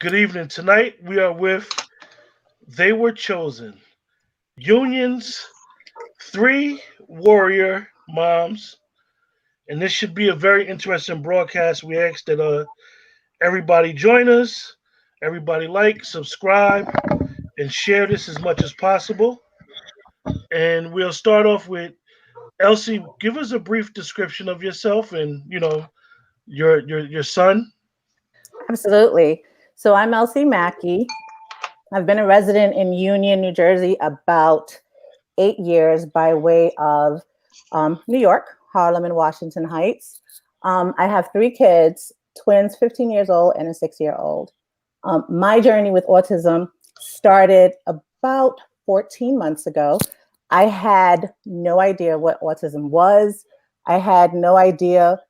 Good evening. Tonight we are with They Were Chosen. Union's three warrior moms. And this should be a very interesting broadcast. We ask that everybody join us, everybody like, subscribe, and share this as much as possible. And we'll start off with Elsie. Give us a brief description of yourself and your son. Absolutely. So I'm Elsie Mackey. I've been a resident in Union, New Jersey, about 8 years by way of New York, Harlem, and Washington Heights. I have three kids, twins, 15 years old, and a 6-year old. My journey with autism started about 14 months ago. I had no idea what autism was. I had no idea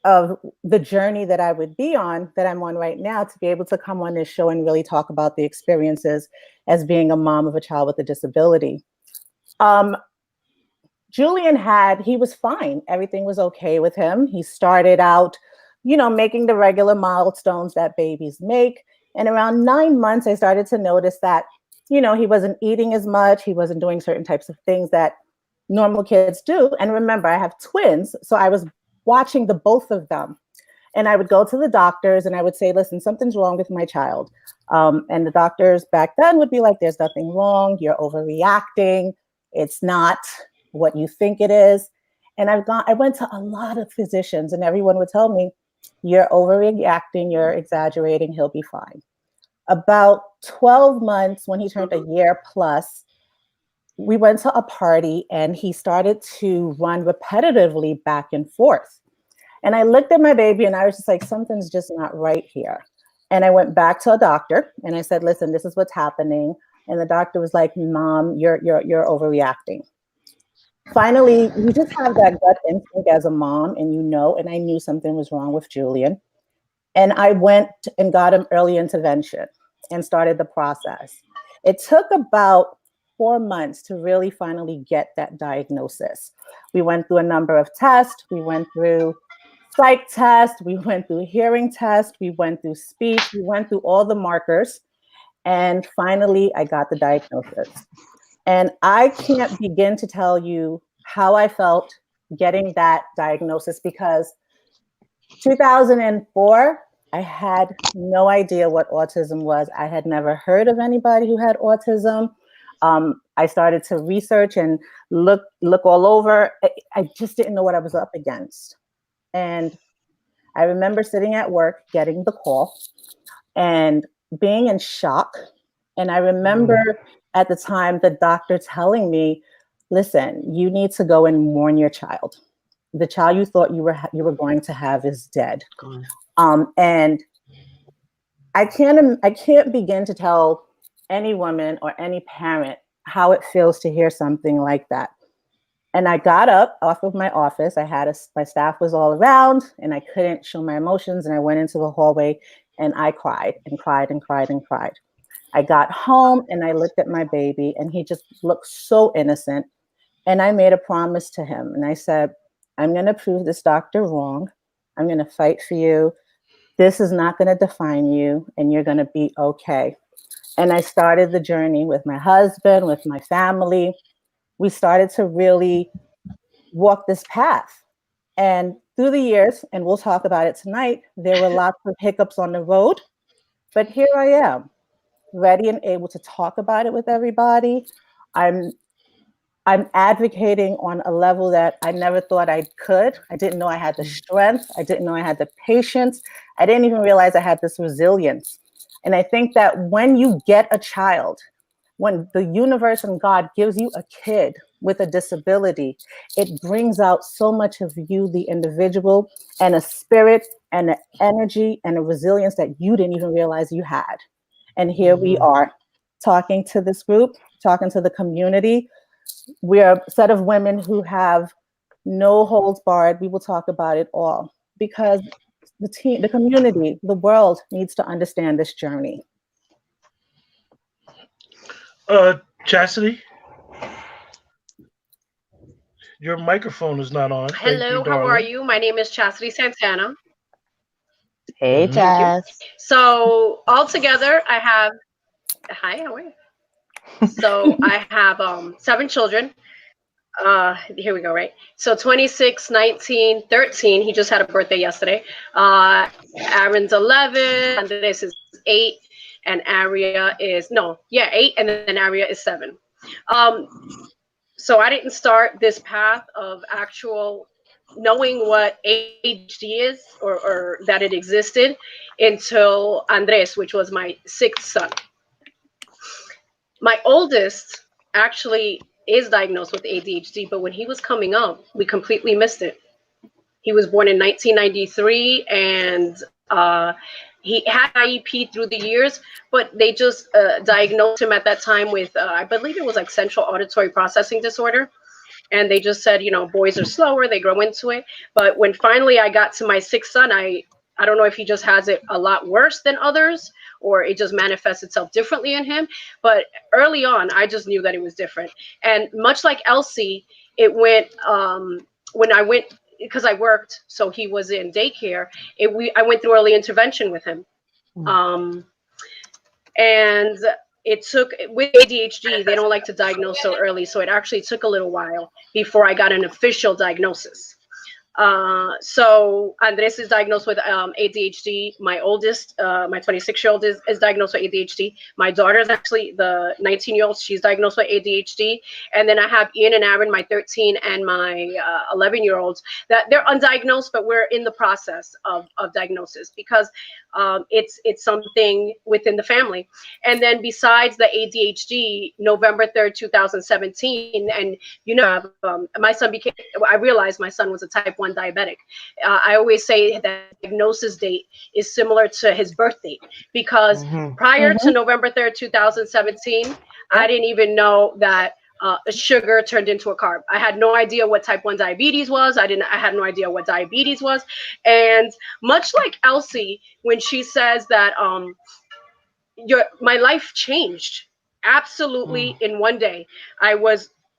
of the journey that I would be on, that I'm on right now, to be able to come on this show and really talk about the experiences as being a mom of a child with a disability. Um, Julian he was fine. Everything was okay with him. He started out, making the regular milestones that babies make. And around 9 months, I started to notice that, he wasn't eating as much. He wasn't doing certain types of things that normal kids do. And remember, I have twins. So I was watching the both of them. And I would go to the doctors and I would say, listen, something's wrong with my child. And the doctors back then would be like, there's nothing wrong. You're overreacting. It's not what you think it is. And I went to a lot of physicians and everyone would tell me, you're overreacting, you're exaggerating, he'll be fine. About 12 months, when he turned a year plus, we went to a party and he started to run repetitively back and forth. And I looked at my baby and I was just like, something's just not right here. And I went back to a doctor and I said, listen, this is what's happening. And the doctor was like, Mom, you're overreacting. Finally, you just have that gut instinct as a mom and and I knew something was wrong with Julian. And I went and got him early intervention and started the process. It took about 4 months to really finally get that diagnosis. We went through a number of tests. We went through psych tests. We went through hearing tests. We went through speech. We went through all the markers. And finally, I got the diagnosis. And I can't begin to tell you how I felt getting that diagnosis, because 2004, I had no idea what autism was. I had never heard of anybody who had autism. I started to research and look all over. I just didn't know what I was up against. And I remember sitting at work, getting the call and being in shock. And I remember at the time the doctor telling me, listen, you need to go and mourn your child. The child you thought you were going to have is dead. And I can't begin to tell any woman or any parent how it feels to hear something like that. And I got up off of my office. My staff was all around and I couldn't show my emotions. And I went into the hallway and I cried and cried and cried and cried. I got home and I looked at my baby and he just looked so innocent. And I made a promise to him. And I said, I'm going to prove this doctor wrong. I'm going to fight for you. This is not going to define you and you're going to be okay. And I started the journey with my husband, with my family. We started to really walk this path. And through the years, and we'll talk about it tonight, there were lots of hiccups on the road. But here I am, ready and able to talk about it with everybody. I'm advocating on a level that I never thought I could. I didn't know I had the strength. I didn't know I had the patience. I didn't even realize I had this resilience. And I think that when you get a child, when the universe and God gives you a kid with a disability, it brings out so much of you, the individual, and a spirit and an energy and a resilience that you didn't even realize you had. And here we are talking to this group, talking to the community. We're a set of women who have no holds barred. We will talk about it all because the community, the world needs to understand this journey. Chastity, your microphone is not on. Thank you, Hello, how are darling. you? My name is Chastity Santana. Hey, Jazz. So altogether, I have hi, how are you? So I have 7 children. Here we go, right? So 26, 19, 13. He just had a birthday yesterday. Aaron's 11, Andres is 8, and Aria is no, yeah, 8, and then Aria is 7. Um, so I didn't start this path of actual knowing what ADHD is or that it existed until Andres, which was my 6th son. My oldest actually is diagnosed with ADHD, but when he was coming up, we completely missed it. He was born in 1993, and he had IEP through the years, but they just diagnosed him at that time with, I believe it was like central auditory processing disorder. And they just said, boys are slower, they grow into it. But when finally I got to my 6th son, I don't know if he just has it a lot worse than others or it just manifests itself differently in him. But early on, I just knew that it was different. And much like Elsie, it went when I went, because I worked, so he was in daycare. I went through early intervention with him, and it took with ADHD. They don't like to diagnose so early, so it actually took a little while before I got an official diagnosis. So Andres is diagnosed with ADHD. My oldest, my 26-year-old is diagnosed with ADHD. My daughter is actually the 19-year-old. She's diagnosed with ADHD. And then I have Ian and Aaron, my 13 and my 11-year-olds, that they're undiagnosed, but we're in the process of diagnosis because it's something within the family. And then besides the ADHD, November 3rd, 2017, and my son I realized my son was a type 1 diabetic. I always say that diagnosis date is similar to his birth date because prior to November 3rd, 2017, I didn't even know that sugar turned into a carb. I had no idea what type 1 diabetes was. I had no idea what diabetes was. And much like Elsie, when she says that my life changed absolutely in one day.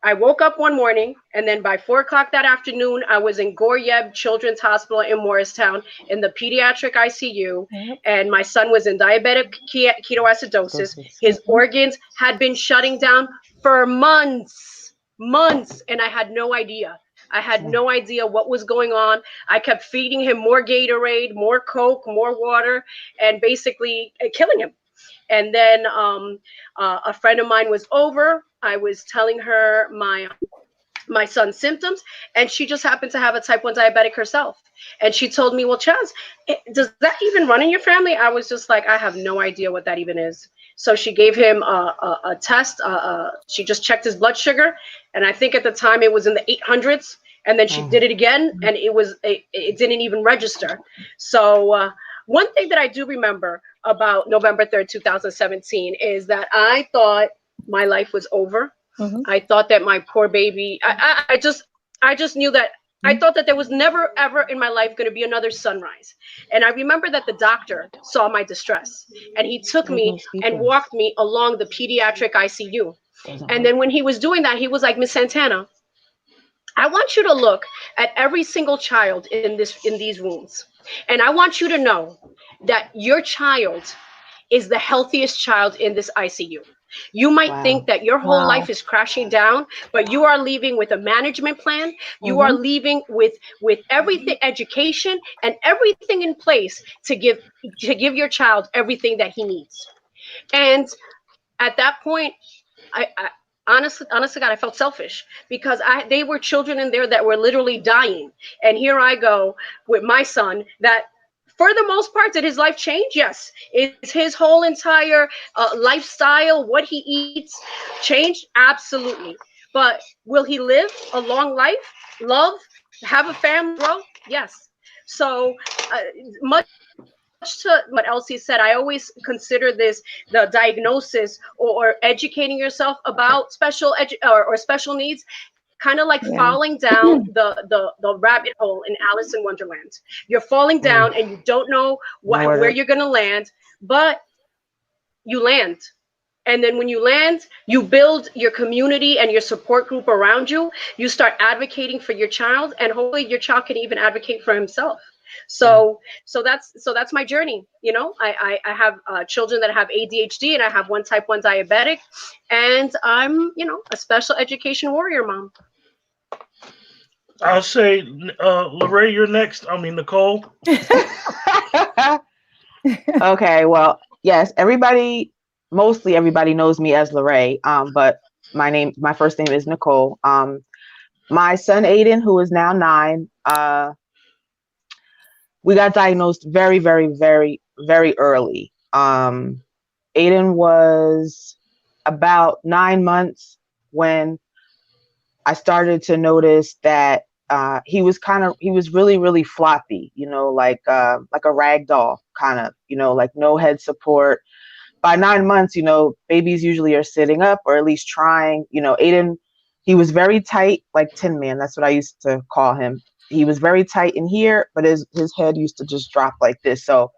I woke up one morning, and then by 4 o'clock that afternoon, I was in Goryeb Children's Hospital in Morristown in the pediatric ICU, and my son was in diabetic ketoacidosis. His organs had been shutting down for months, and I had no idea. I had no idea what was going on. I kept feeding him more Gatorade, more Coke, more water, and basically killing him. And then a friend of mine was over. I was telling her my son's symptoms, and she just happened to have a type 1 diabetic herself. And she told me, well, Chaz, does that even run in your family? I was just like, I have no idea what that even is. So she gave him a test. She just checked his blood sugar. And I think at the time it was in the 800s. And then she did it again, and it didn't even register. So one thing that I do remember about November 3rd, 2017 is that I thought my life was over. I thought that my poor baby, I just knew that I thought that there was never, ever in my life going to be another sunrise. And I remember that the doctor saw my distress, and he took me and walked me along the pediatric ICU. And then when he was doing that, he was like, Miss Santana, I want you to look at every single child in these rooms. And I want you to know that your child is the healthiest child in this ICU. You might think that your whole life is crashing down, but you are leaving with a management plan. You are leaving with everything, education, and everything in place to give your child everything that he needs. And at that point, I honestly, God, I felt selfish because they were children in there that were literally dying. And here I go with my son that, for the most part, did his life change? Yes. Is his whole entire lifestyle, what he eats, changed? Absolutely. But will he live a long life, love, have a family, grow? Yes. So much to what Elsie said, I always consider this the diagnosis or educating yourself about special or special needs, kind of like falling down the rabbit hole in Alice in Wonderland. You're falling down and you don't know where you're going to land, but you land. And then when you land, you build your community and your support group around you. You start advocating for your child, and hopefully your child can even advocate for himself. So that's my journey. You know, I have children that have ADHD, and I have one type 1 diabetic, and I'm, you know, a special education warrior mom. I'll say, Lorraine, you're next. I mean, Nicole. Okay, well, yes, mostly everybody knows me as Lorraine. But my first name is Nicole. My son Aiden, who is now 9, we got diagnosed very, very, very, very early. Aiden was about 9 months when I started to notice that he was really, really floppy, you know, like a rag doll, kind of, you know, like no head support. By 9 months, you know, babies usually are sitting up or at least trying. You know, Aiden, he was very tight, like Tin Man. That's what I used to call him. He was very tight in here, but his head used to just drop like this. So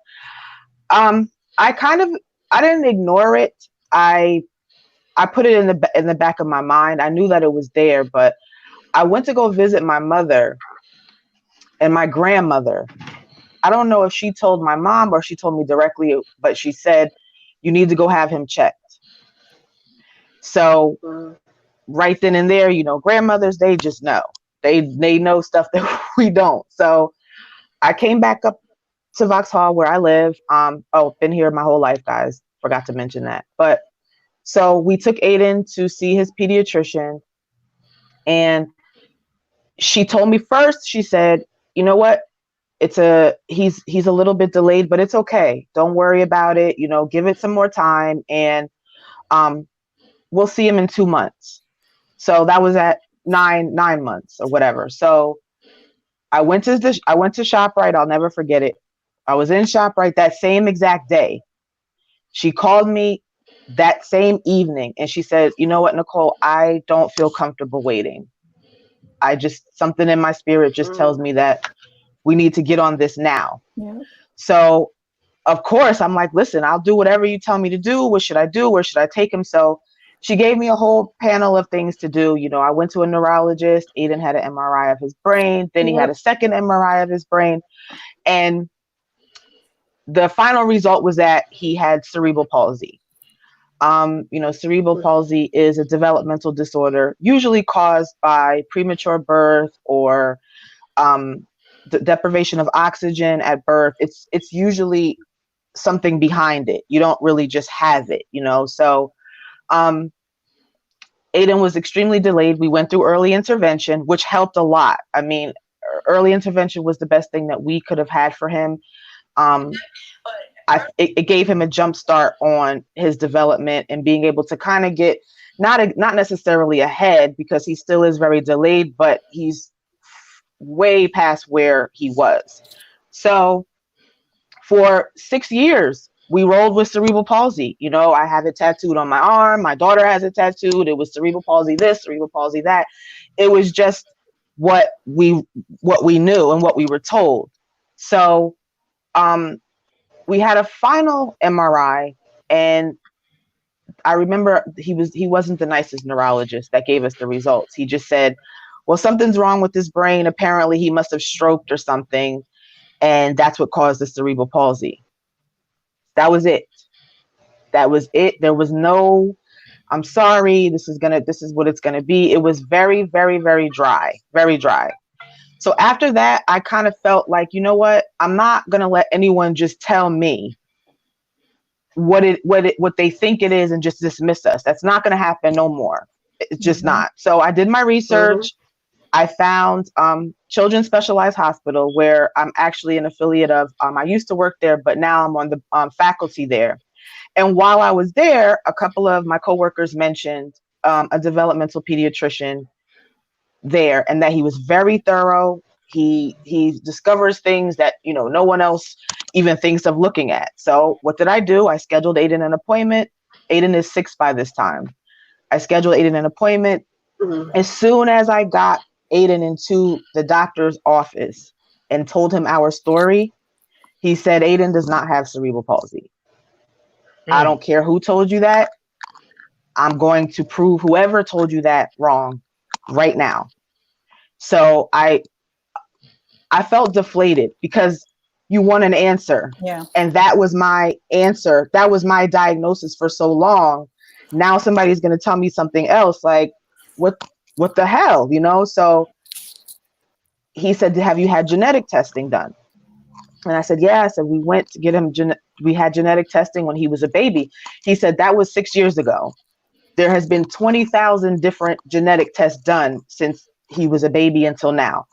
I didn't ignore it. I put it in the back of my mind. I knew that it was there, but I went to go visit my mother and my grandmother. I don't know if she told my mom or she told me directly, but she said, you need to go have him checked. So right then and there, you know, grandmothers, they just know. They know stuff that we don't. So I came back up to Vauxhall where I live. Been here my whole life, guys. Forgot to mention that. But so we took Aiden to see his pediatrician, and she told me first, she said, you know what? He's a little bit delayed, but it's okay. Don't worry about it. You know, give it some more time, and we'll see him in 2 months. So that was at 9 months or whatever. So I went to ShopRite. I'll never forget it. I was in ShopRite that same exact day. She called me that same evening and she said, you know what, Nicole, I don't feel comfortable waiting. Something in my spirit just tells me that we need to get on this now. Yeah. So of course I'm like, listen, I'll do whatever you tell me to do. What should I do? Where should I take him? So she gave me a whole panel of things to do. You know, I went to a neurologist. Aiden had an MRI of his brain. Then he had a second MRI of his brain. And the final result was that he had cerebral palsy. You know, cerebral palsy is a developmental disorder usually caused by premature birth or the deprivation of oxygen at birth. It's usually something behind it. You don't really just have it, you know. So Aiden was extremely delayed. We went through early intervention, which helped a lot. I mean, early intervention was the best thing that we could have had for him. It gave him a jump start on his development and being able to kind of get not necessarily ahead, because he still is very delayed, but he's way past where he was. So for 6 years, we rolled with cerebral palsy. You know, I have it tattooed on my arm. My daughter has it tattooed. It was cerebral palsy this, cerebral palsy that. It was just what we knew and what we were told. So we had a final MRI, and I remember he wasn't the nicest neurologist that gave us the results. He just said, well, something's wrong with his brain. Apparently he must have stroked or something, and that's what caused the cerebral palsy. That was it. There was no, I'm sorry, this is what it's gonna be. It was very, very, very dry, very dry. So after that, I kind of felt like, you know what? I'm not gonna let anyone just tell me what they think it is and just dismiss us. That's not gonna happen no more. It's just not. So I did my research. I found Children's Specialized Hospital, where I'm actually an affiliate of. I used to work there, but now I'm on the faculty there. And while I was there, a couple of my coworkers mentioned a developmental pediatrician there, and that he was very thorough. He discovers things that, you know, no one else even thinks of looking at. So what did I do? I scheduled Aiden an appointment. Aiden is 6 by this time. I scheduled Aiden an appointment. As soon as I got Aiden into the doctor's office and told him our story, he said, Aiden does not have cerebral palsy. I don't care who told you that. I'm going to prove whoever told you that wrong right now. So I I felt deflated because you want an answer. Yeah. And that was my answer. That was my diagnosis for so long. Now somebody's going to tell me something else. Like, what the hell, you know? So he said, have you had genetic testing done? And I said, yeah. I said, we went to get him. We had genetic testing when he was a baby. He said, that was 6 years ago. There has been 20,000 different genetic tests done since he was a baby until now.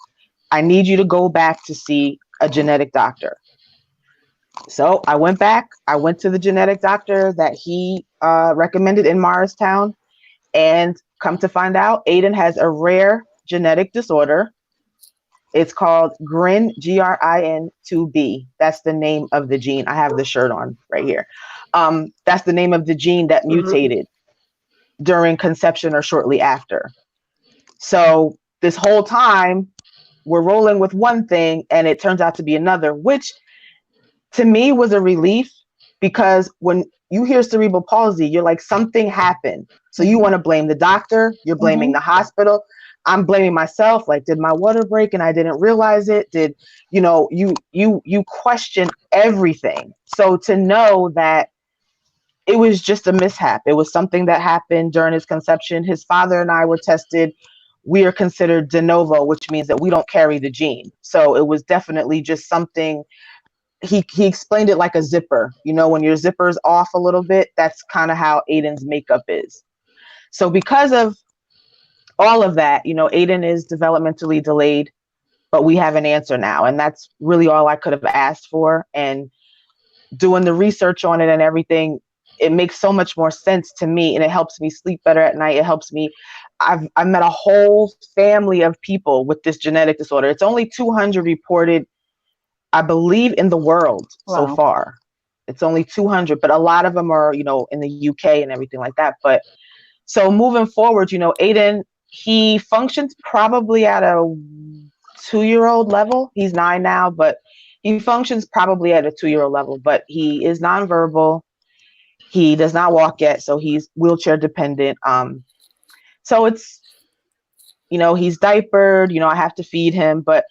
I need you to go back to see a genetic doctor. So I went back. I went to the genetic doctor that he recommended in Morristown. And come to find out, Aiden has a rare genetic disorder. It's called GRIN, GRIN 2B. That's the name of the gene. I have the shirt on right here. That's the name of the gene that mutated during conception or shortly after. So this whole time, we're rolling with one thing and it turns out to be another, which to me was a relief, because when you hear cerebral palsy, you're like, something happened. So you want to blame the doctor, you're blaming the hospital. I'm blaming myself. Like, did my water break and I didn't realize it? Did, you know, you question everything. So to know that it was just a mishap, it was something that happened during his conception. His father and I were tested. We are considered de novo, which means that we don't carry the gene. So it was definitely just something. He explained it like a zipper. You know, when your zipper's off a little bit, that's kind of how Aiden's makeup is. So because of all of that, you know, Aiden is developmentally delayed, but we have an answer now. And that's really all I could have asked for. And doing the research on it and everything, it makes so much more sense to me, and it helps me sleep better at night. It helps me. I've met a whole family of people with this genetic disorder. It's only 200 reported, I believe, in the world so far. It's only 200, but a lot of them are, you know, in the UK and everything like that. But so moving forward, you know, Aiden, he functions probably at a 2-year-old level. He's 9 now, but he functions probably at a 2-year-old level, but he is nonverbal. He does not walk yet, so he's wheelchair dependent. So it's, you know, he's diapered, you know, I have to feed him, but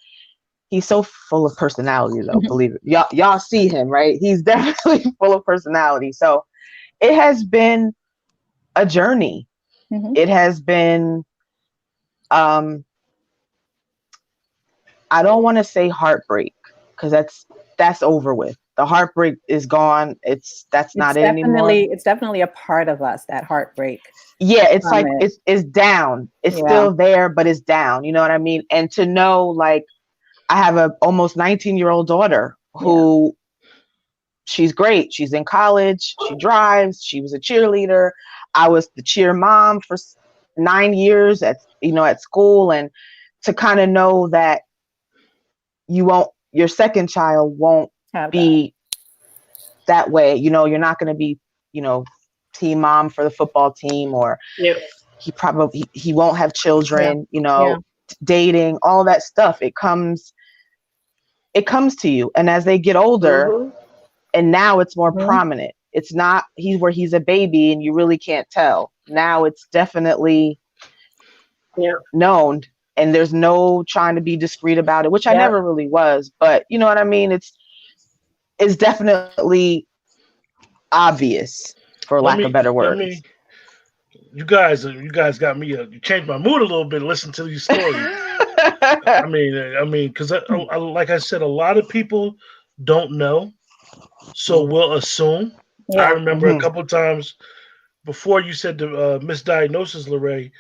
he's so full of personality though, believe it. Y'all see him, right? He's definitely full of personality. So it has been a journey. It has been, I don't want to say heartbreak, because that's over with. The heartbreak is gone. That's not it anymore. It's definitely a part of us, that heartbreak. Yeah, it's like it's down. It's still there, but it's down. You know what I mean? And to know, like, I have a almost 19-year-old daughter who she's great. She's in college. She drives. She was a cheerleader. I was the cheer mom for 9 years at school, and to kind of know that your second child won't be that way. You know, you're not going to be, you know, team mom for the football team, or he won't have children, you know, dating, all that stuff. It comes to you. And as they get older, and now it's more prominent. It's not he's a baby and you really can't tell. Now it's definitely known, and there's no trying to be discreet about it, which I never really was, but you know what I mean? It's definitely obvious, for lack of better words. You guys got me. You changed my mood a little bit. Listen to these stories. I mean, because like I said, a lot of people don't know, so we'll assume. I remember a couple of times before you said the misdiagnosis, Lorraine,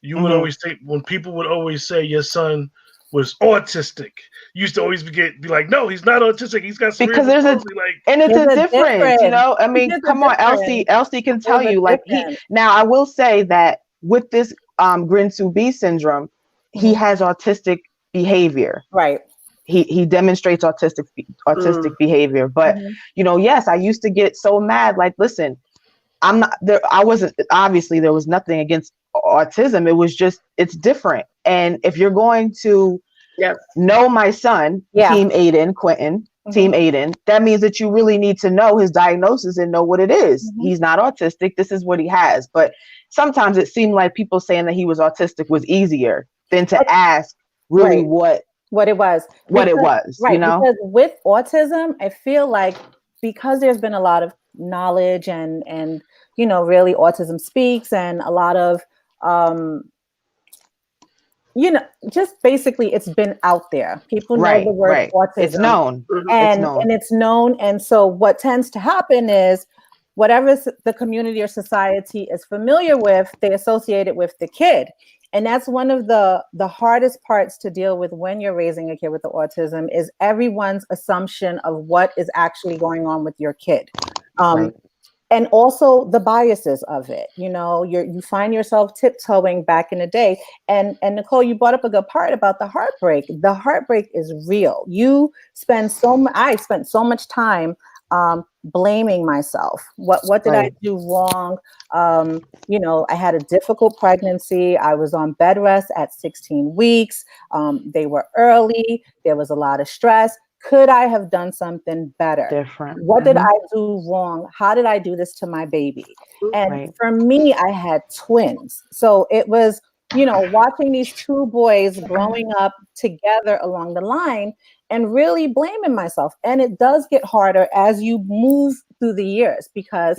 you would always say, when people would always say your son was autistic, you used to always be like, no, he's not autistic. He's got cerebral palsy. And it's a difference, you know. I mean, come on, Elsie can tell you. Like, now I will say that with this GRIN 2B syndrome, he has autistic behavior. Right. He demonstrates autistic behavior. But you know, yes, I used to get so mad. Like, listen, I'm not there. I wasn't, obviously there was nothing against autism. It was just, it's different. And if you're going to know my son, Team Aiden, Quentin, Team Aiden, that means that you really need to know his diagnosis and know what it is. He's not autistic. This is what he has. But sometimes it seemed like people saying that he was autistic was easier than to ask really what what it was. What it was, Right. you know? Because with autism, I feel like because there's been a lot of knowledge and, really Autism Speaks and a lot of, just basically it's been out there. People know the word autism. It's known. And it's known. And so what tends to happen is whatever the community or society is familiar with, they associate it with the kid. And that's one of the hardest parts to deal with when you're raising a kid with the autism is everyone's assumption of what is actually going on with your kid. And also the biases of it. You find yourself tiptoeing back in the day. And Nicole, you brought up a good part about the heartbreak. The heartbreak is real. I spent so much time blaming myself. What did I do wrong? I had a difficult pregnancy. I was on bed rest at 16 weeks. They were early. There was a lot of stress. Could I have done something better? Different. What did I do wrong? How did I do this to my baby? And for me, I had twins. So it was, watching these two boys growing up together along the line and really blaming myself. And it does get harder as you move through the years because,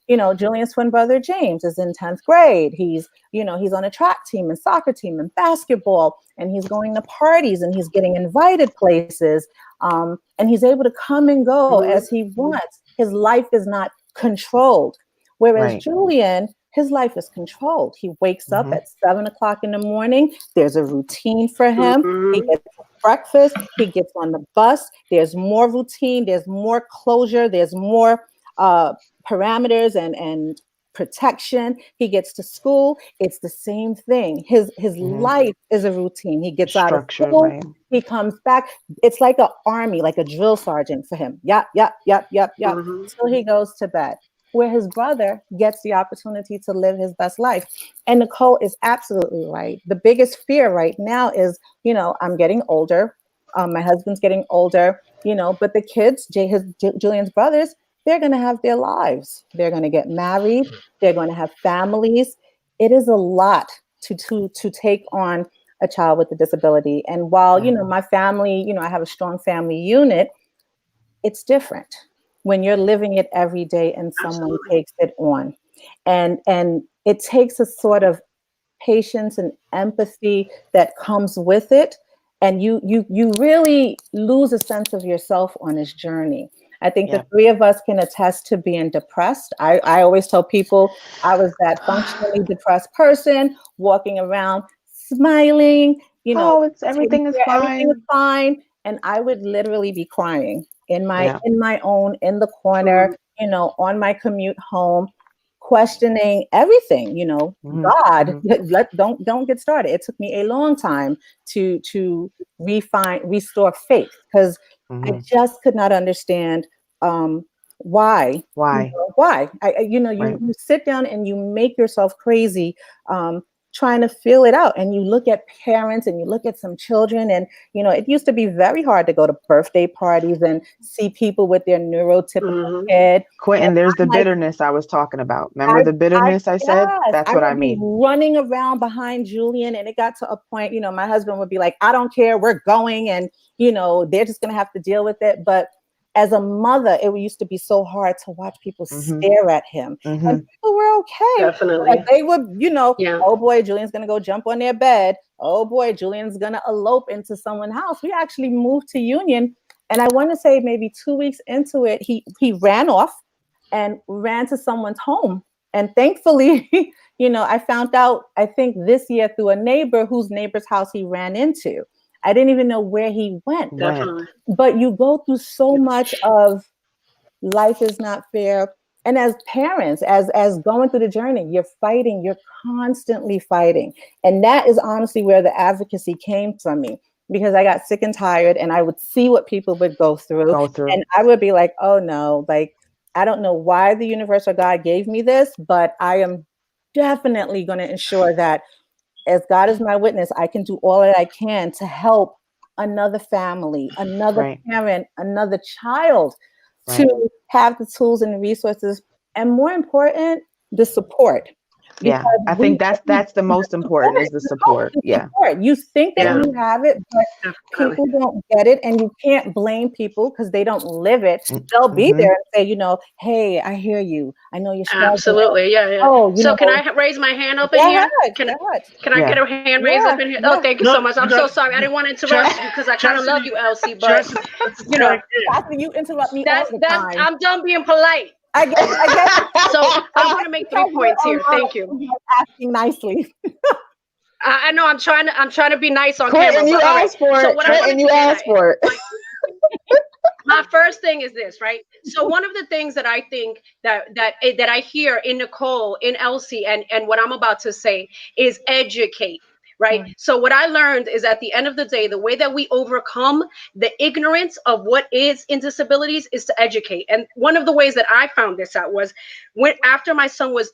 Julian's twin brother, James, is in 10th grade. He's on a track team and soccer team and basketball, and he's going to parties and he's getting invited places. And he's able to come and go as he wants. His life is not controlled. Whereas Julian, his life is controlled. He wakes up at 7:00 in the morning. There's a routine for him. He gets breakfast. He gets on the bus. There's more routine. There's more closure. There's more parameters and protection. He gets to school. It's the same thing. His life is a routine. He gets out of school. He comes back. It's like an army, like a drill sergeant for him. Yep. Till he goes to bed. Where his brother gets the opportunity to live his best life. And Nicole is absolutely right. The biggest fear right now is, I'm getting older. My husband's getting older, but the kids, Julian's brothers, they're going to have their lives. They're going to get married. They're going to have families. It is a lot to take on a child with a disability. And while, my family, I have a strong family unit, it's different when you're living it every day and someone takes it on. And it takes a sort of patience and empathy that comes with it. And you really lose a sense of yourself on this journey. I think the three of us can attest to being depressed. I always tell people I was that functionally depressed person walking around smiling, everything is fine. And I would literally be crying in my own, in the corner, on my commute home, questioning everything, God, don't get started. It took me a long time to restore faith because I just could not understand why. You sit down and you make yourself crazy trying to feel it out. And you look at parents and you look at some children and, it used to be very hard to go to birthday parties and see people with their neurotypical kid. Quentin, there's the bitterness I was talking about. Remember the bitterness I said? That's what I mean. Running around behind Julian. And it got to a point, my husband would be like, I don't care, we're going. And, they're just going to have to deal with it. But as a mother, it used to be so hard to watch people stare at him. And people were okay. Definitely. Like they would, oh boy, Julian's going to go jump on their bed. Oh boy, Julian's going to elope into someone's house. We actually moved to Union. And I want to say maybe 2 weeks into it, he ran off and ran to someone's home. And thankfully, I found out, I think this year through a neighbor whose neighbor's house he ran into. I didn't even know where he went. Definitely. But you go through so much of life is not fair. And as parents, as going through the journey, you're constantly fighting. And that is honestly where the advocacy came from me, because I got sick and tired and I would see what people would go through. And I would be like, oh no, like, I don't know why the universe or God gave me this, but I am definitely going to ensure that as God is my witness, I can do all that I can to help another family, another parent, another child to have the tools and the resources, and more important, the support. Yeah, I think that's the most important is the support. Yeah. You think that you have it, but Definitely. people don't get it, and you can't blame people because they don't live it. They'll be there and say, hey, I hear you. I know you're struggling. Absolutely, yeah. Oh, so can I raise my hand up in here? Can I get a hand raised up in here? Oh, thank you so much. I'm so sorry. I didn't want to interrupt you because I kind of love you, Elsie, but you interrupt me all the time. I'm done being polite. I guess. So I'm going to make 3 points here. Thank you. Asking nicely. I know I'm trying to be nice on Clinton, camera. You asked for it. Clinton, you asked for it. My first thing is this, right? So one of the things that I think that I hear in Nicole, in Elsie, and what I'm about to say is educate. Right. So what I learned is at the end of the day, the way that we overcome the ignorance of what is in disabilities is to educate. And one of the ways that I found this out was after my son was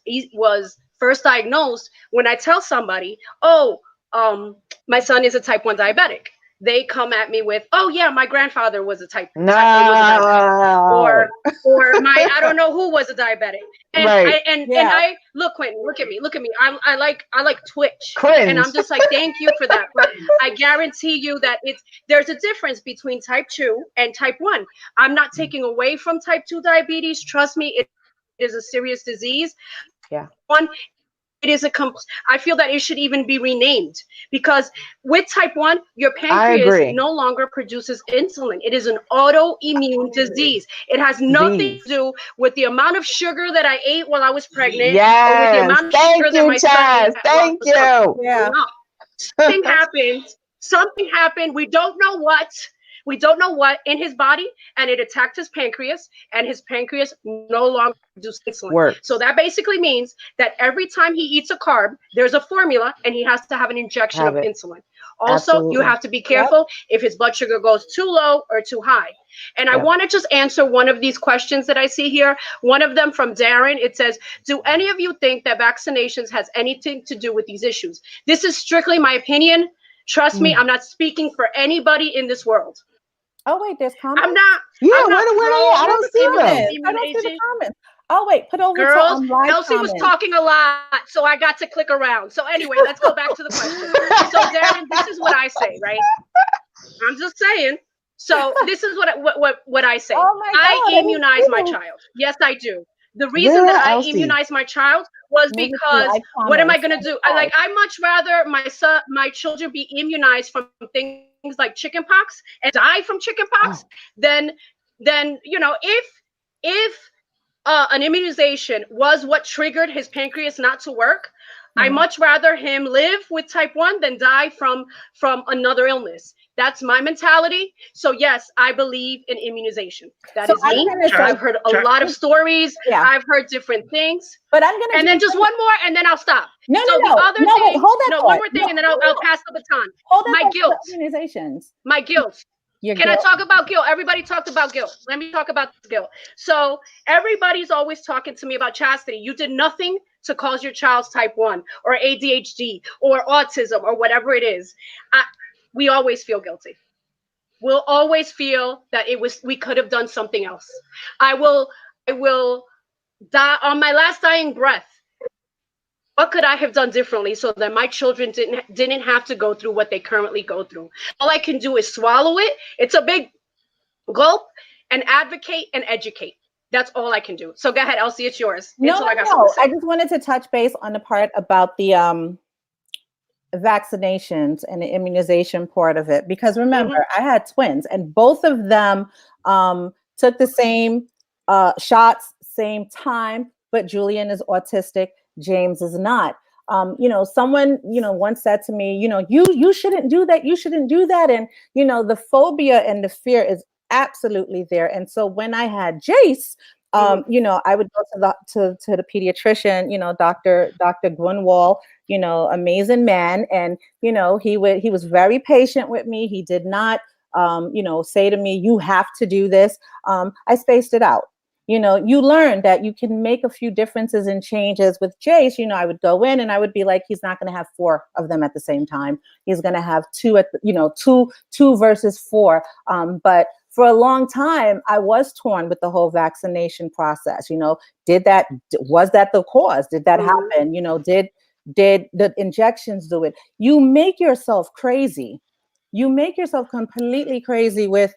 first diagnosed, when I tell somebody, my son is a type 1 diabetic, they come at me with, oh yeah, my grandfather was a type 1 diabetic, or my I don't know who was a diabetic. And I look, Quentin, look at me. I like Twitch. Cringe. And I'm just like, thank you for that. But I guarantee you that there's a difference between type 2 and type 1. I'm not taking away from type 2 diabetes. Trust me, it is a serious disease. Yeah. It is I feel that it should even be renamed, because with type 1, your pancreas no longer produces insulin. It is an autoimmune disease. It has nothing to do with the amount of sugar that I ate while I was pregnant. Yes. Or with the amount of sugar that my son ate. Thank you. Yeah. Something happened. We don't know what. We don't know what in his body, and it attacked his pancreas, and his pancreas no longer produces insulin. So that basically means that every time he eats a carb, there's a formula, and he has to have an injection of insulin. Also, you have to be careful if his blood sugar goes too low or too high. And I want to just answer one of these questions that I see here. One of them from Darren. It says, do any of you think that vaccinations has anything to do with these issues? This is strictly my opinion. Trust me, I'm not speaking for anybody in this world. Oh wait, there's comments. I'm not. Yeah, I'm not I don't see them. I don't see the comments. Oh wait, put over girls. to Elsie was talking a lot, so I got to click around. So anyway, let's go back to the question. So Darren, this is what I say, right? I'm just saying. So this is what I say. Oh my God, I immunize my child. Yes, I do. The reason that I immunized my child was because what am I going to do? I much rather my children be immunized from things like chickenpox and die from chickenpox than if an immunization was what triggered his pancreas not to work. I much rather him live with type 1 than die from another illness. That's my mentality. So yes, I believe in immunization. That is me. I've heard a lot of stories. Yeah. I've heard different things. But I'm gonna and then just one more, and then I'll stop. No, so no, the other no. thing, Wait, hold that one more thing, and then I'll pass the baton. My guilt. Immunizations. My guilt. Can I talk about guilt? Everybody talked about guilt. Let me talk about guilt. So everybody's always talking to me about Chastity. You did nothing to cause your child's type 1 or ADHD or autism or whatever it is. We always feel guilty. We'll always feel that we could have done something else. I will die on my last dying breath. What could I have done differently so that my children didn't have to go through what they currently go through? All I can do is swallow it. It's a big gulp, and advocate and educate. That's all I can do. So go ahead, Elsie, it's yours. No. I just wanted to touch base on the part about the vaccinations and the immunization part of it, because remember, I had twins, and both of them took the same shots, same time, but Julian is autistic, James is not. Someone, once said to me, you shouldn't do that. You shouldn't do that. And, the phobia and the fear is absolutely there. And so when I had Jace, I would go to the pediatrician, Dr. Grunwald, amazing man. And, he was very patient with me. He did not, say to me, you have to do this. I spaced it out. You learn that you can make a few differences and changes. With Jace, I would go in and I would be like, he's not going to have 4 of them at the same time. He's going to have 2 2 versus 4. But for a long time, I was torn with the whole vaccination process. You know, was that the cause? Did that happen? You know, did the injections do it? You make yourself crazy. You make yourself completely crazy with.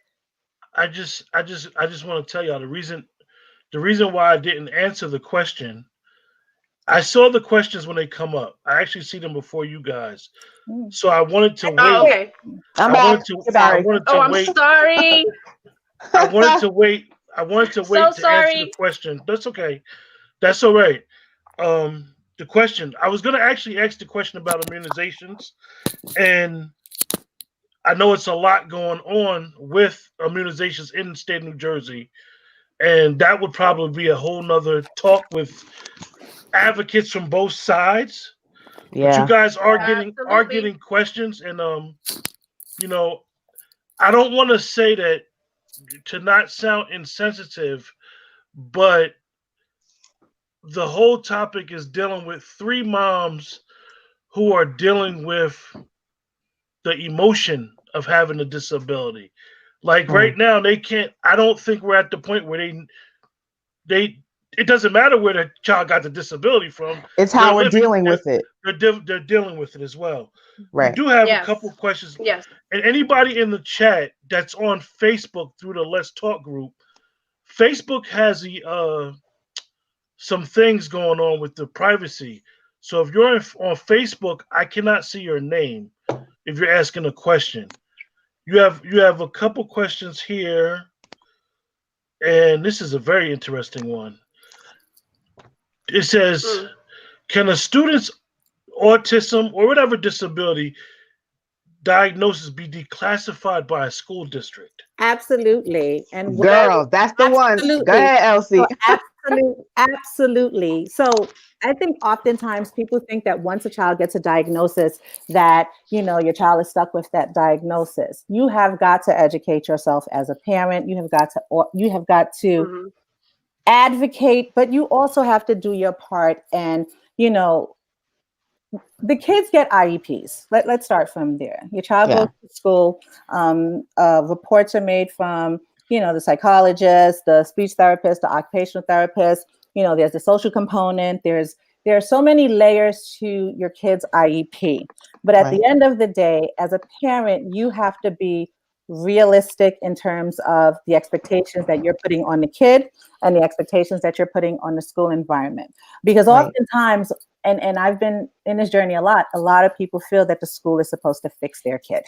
I just want to tell y'all the reason why I didn't answer the question. I saw the questions when they come up. I actually see them before you guys. So I wanted to wait. Oh, okay. I'm I back. wanted to Sorry. I wanted to Oh, I'm wait. sorry. I wanted to wait. I wanted to wait to answer the Sorry. question. That's okay. That's all right. The question, I was gonna actually ask the question about immunizations, and I know it's a lot going on with immunizations in the state of New Jersey, and that would probably be a whole nother talk with advocates from both sides. But you Yeah. guys are Absolutely. getting questions, and you know, I don't want to say that to not sound insensitive, but the whole topic is dealing with three moms who are dealing with the emotion of having a disability. Like right now, they can't. I don't think we're at the point where they. It doesn't matter where the child got the disability from. It's They're how we're dealing with it. They're dealing with it as well. We Right. do have a Yes. couple questions, Yes. and anybody in the chat that's on Facebook through the Let's Talk group, Facebook has some things going on with the privacy. So if you're on Facebook, I cannot see your name if you're asking a question. You have a couple questions here, and this is a very interesting one. It says, "Can a student's autism or whatever disability diagnosis be declassified by a school district?" Absolutely. And Girl, that's the one. Go absolutely. ahead, Elsie. Absolutely. So I think oftentimes people think that once a child gets a diagnosis that, you know, your child is stuck with that diagnosis. You have got to educate yourself as a parent. You have got to advocate, but you also have to do your part. And, you know, the kids get IEPs. Let's start from there. Your child goes to school. Reports are made from, you know, the psychologist, the speech therapist, the occupational therapist. You know, there's the social component. There are so many layers to your kid's IEP. But at the end of the day, as a parent, you have to be realistic in terms of the expectations that you're putting on the kid and the expectations that you're putting on the school environment. Because oftentimes, and I've been in this journey a lot of people feel that the school is supposed to fix their kid.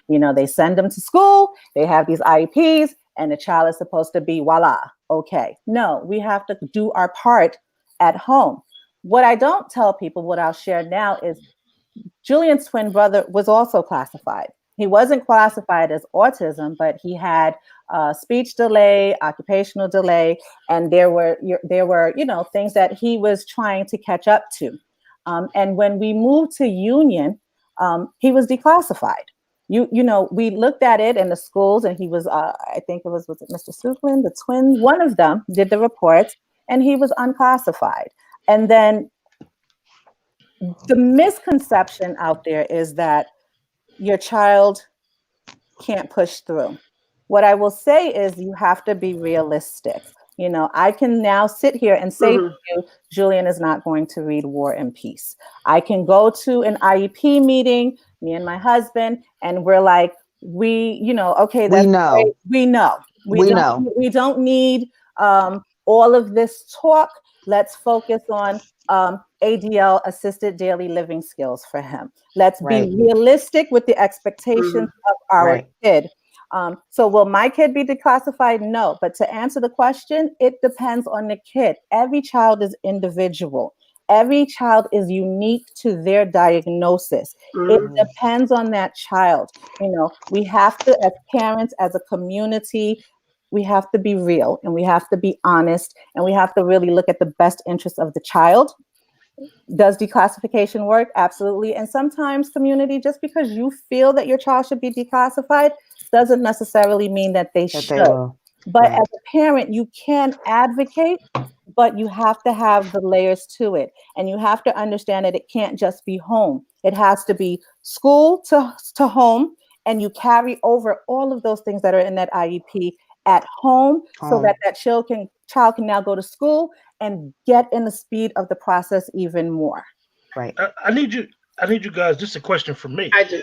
You know, they send them to school, they have these IEPs, and the child is supposed to be voila, okay. No, we have to do our part at home. What I don't tell people, what I'll share now is Julian's twin brother was also classified. He wasn't classified as autism, but he had speech delay, occupational delay, and there were, you know, things that he was trying to catch up to. And when we moved to Union, he was declassified. You know, we looked at it in the schools, and he was, I think it was it Mr. Suplin, the twin, one of them did the reports, and he was unclassified. And then the misconception out there is that your child can't push through. What I will say is you have to be realistic. You know, I can now sit here and say to you, Julian is not going to read War and Peace. I can go to an IEP meeting, me and my husband, and we're like, you know, okay, that's great. We know. We don't need all of this talk. Let's focus on ADL, assisted daily living skills for him. Let's be realistic with the expectations of our kid. So will my kid be declassified? No. But to answer the question, it depends on the kid. Every child is individual. Every child is unique to their diagnosis. It depends on that child. You know, we have to, as parents, as a community, we have to be real, and we have to be honest, and we have to really look at the best interest of the child. Does declassification work? Absolutely. And sometimes, community, just because you feel that your child should be declassified doesn't necessarily mean that they should. But as a parent, you can advocate, but you have to have the layers to it. And you have to understand that it can't just be home. It has to be school to home, and you carry over all of those things that are in that IEP at home, so that child can now go to school and get in the speed of the process even more. Right. I need you guys. This is a question for me. I do.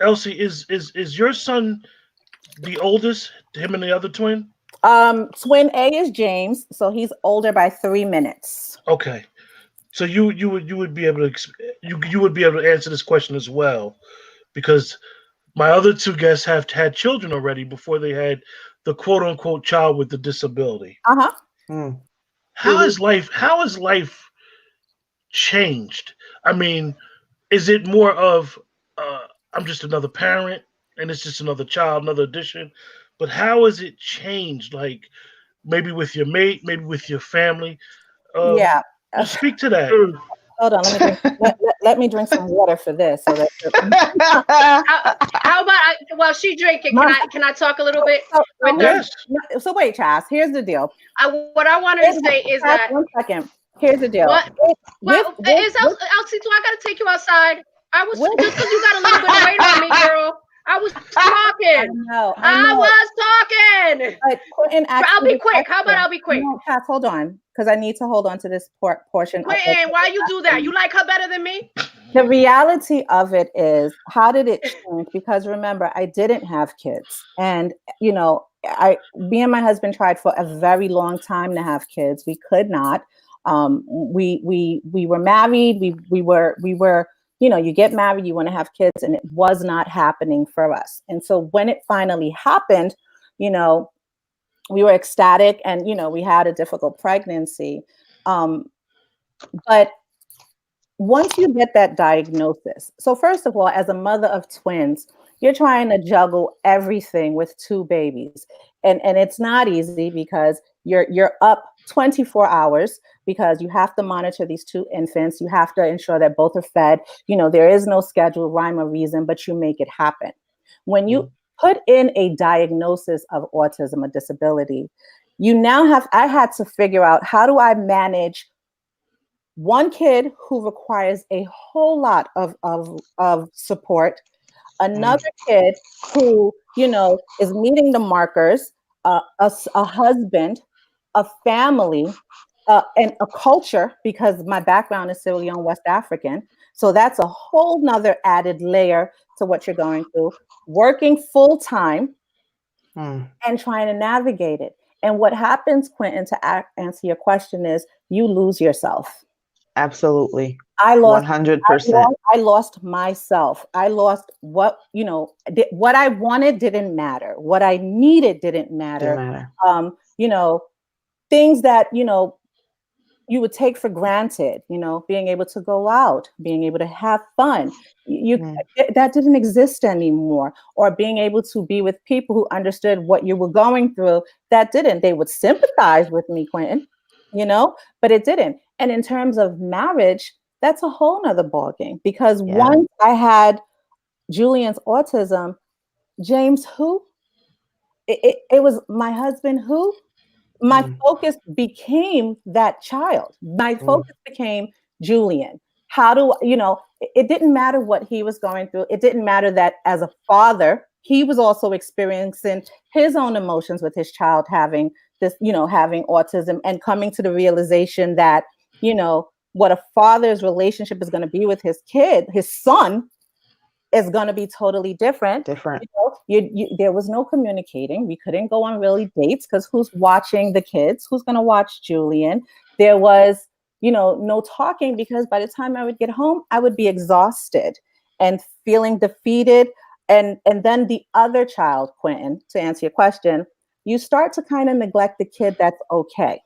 Elsie, is your son the oldest? Him and the other twin? Twin A is James, so he's older by 3 minutes. Okay, so you would be able to you would be able to answer this question as well, because my other two guests have had children already before they had the quote unquote child with the disability. Mm. How is life changed? I mean, is it more of I'm just another parent and it's just another child, another addition? But how has it changed? Like maybe with your mate, maybe with your family. Yeah. Speak to that. Hold on, let me drink some water for this. So that how about while she drinking, can I talk a little bit? Yes. So wait, Chas, here's the deal. What I wanted to say is that 1 second. Here's the deal. Well, is Elsie, do I gotta take you outside? I was just because you got a little bit of weight on me, girl. I was talking. I was talking. But I'll be quick. How about I'll be quick? No, Chas, hold on, because I need to hold on to this portion. Quentin, why you do that? You like her better than me? The reality of it is, how did it change? Because remember, I didn't have kids, and me and my husband tried for a very long time to have kids. We could not. We were married. We were. You get married, you want to have kids, and it was not happening for us. And so when it finally happened, we were ecstatic, and we had a difficult pregnancy. But once you get that diagnosis, so first of all, as a mother of twins, you're trying to juggle everything with 2 babies. And it's not easy, because you're up 24 hours, because you have to monitor these 2 infants. You have to ensure that both are fed. There is no schedule, rhyme or reason, but you make it happen. When you put in a diagnosis of autism, a disability, I had to figure out, how do I manage one kid who requires a whole lot of support, another kid who, is meeting the markers, a husband, a family, and a culture, because my background is Sierra Leone, West African. So that's a whole nother added layer to what you're going through, working full time and trying to navigate it. And what happens, Quentin, to answer your question, is you lose yourself. Absolutely. I lost 100%. I lost myself. I lost what I wanted didn't matter. What I needed didn't matter. Things that, you would take for granted, being able to go out, being able to have fun. That didn't exist anymore. Or being able to be with people who understood what you were going through, that didn't. They would sympathize with me, Quentin, but it didn't. And in terms of marriage, that's a whole nother ballgame, because once I had Julian's autism, James who? It was my husband who? My focus became that child. My focus became Julian. How do, it didn't matter what he was going through. It didn't matter that as a father, he was also experiencing his own emotions with his child having this, having autism, and coming to the realization that, what a father's relationship is going to be with his kid, his son, is going to be totally different. There was no communicating. We couldn't go on really dates, because who's watching the kids? Who's going to watch Julian? There was, no talking, because by the time I would get home, I would be exhausted and feeling defeated. And then the other child, Quentin, to answer your question, you start to kind of neglect the kid that's okay.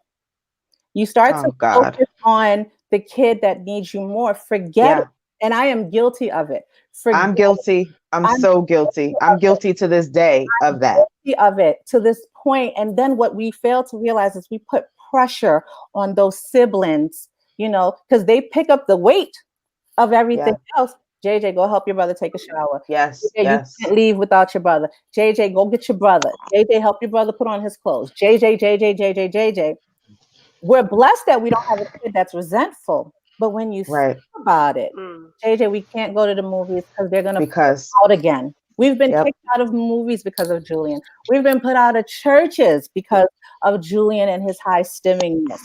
You start to focus on the kid that needs you more. Forget it. And I am guilty of it. I'm guilty. I'm so guilty. I'm guilty to this day of that. Guilty of it to this point. And then what we fail to realize is we put pressure on those siblings, because they pick up the weight of everything else. JJ, go help your brother take a shower. Yes. JJ, you can't leave without your brother. JJ, go get your brother. JJ, help your brother put on his clothes. JJ. We're blessed that we don't have a kid that's resentful. But when you Right. think about it, Mm. JJ, we can't go to the movies because they're going to put us Because out again. We've been Yep. kicked out of movies because of Julian. We've been put out of churches because of Julian and his high stimminess.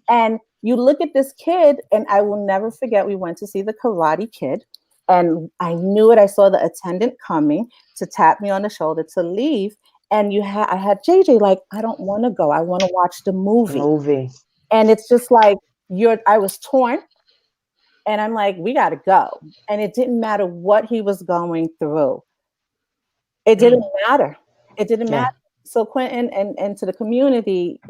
And you look at this kid, and I will never forget, we went to see The Karate Kid, and I knew it. I saw the attendant coming to tap me on the shoulder to leave. And I had JJ like, I don't want to go. I want to watch the movie. And it's just like, I was torn. And I'm like, we got to go. And it didn't matter what he was going through. It didn't matter. It didn't Yeah. matter. So Quentin and to the community,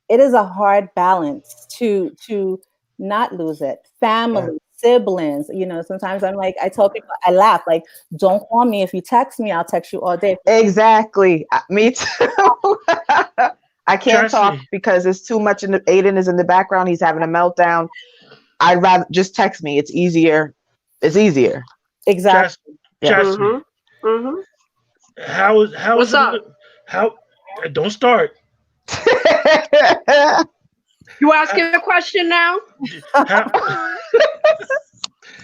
it is a hard balance to not lose it. Family, siblings, sometimes I'm like, I tell people, I laugh, like, don't call me. If you text me, I'll text you all day. Exactly. Me too. I can't talk Chastity. because it's too much. Aiden is in the background. He's having a meltdown. I'd rather just text me. It's easier. It's easier. Exactly. Chastity. Mm-hmm. Mm-hmm. How What's is it? up? How? Don't start. You asking a question now? How,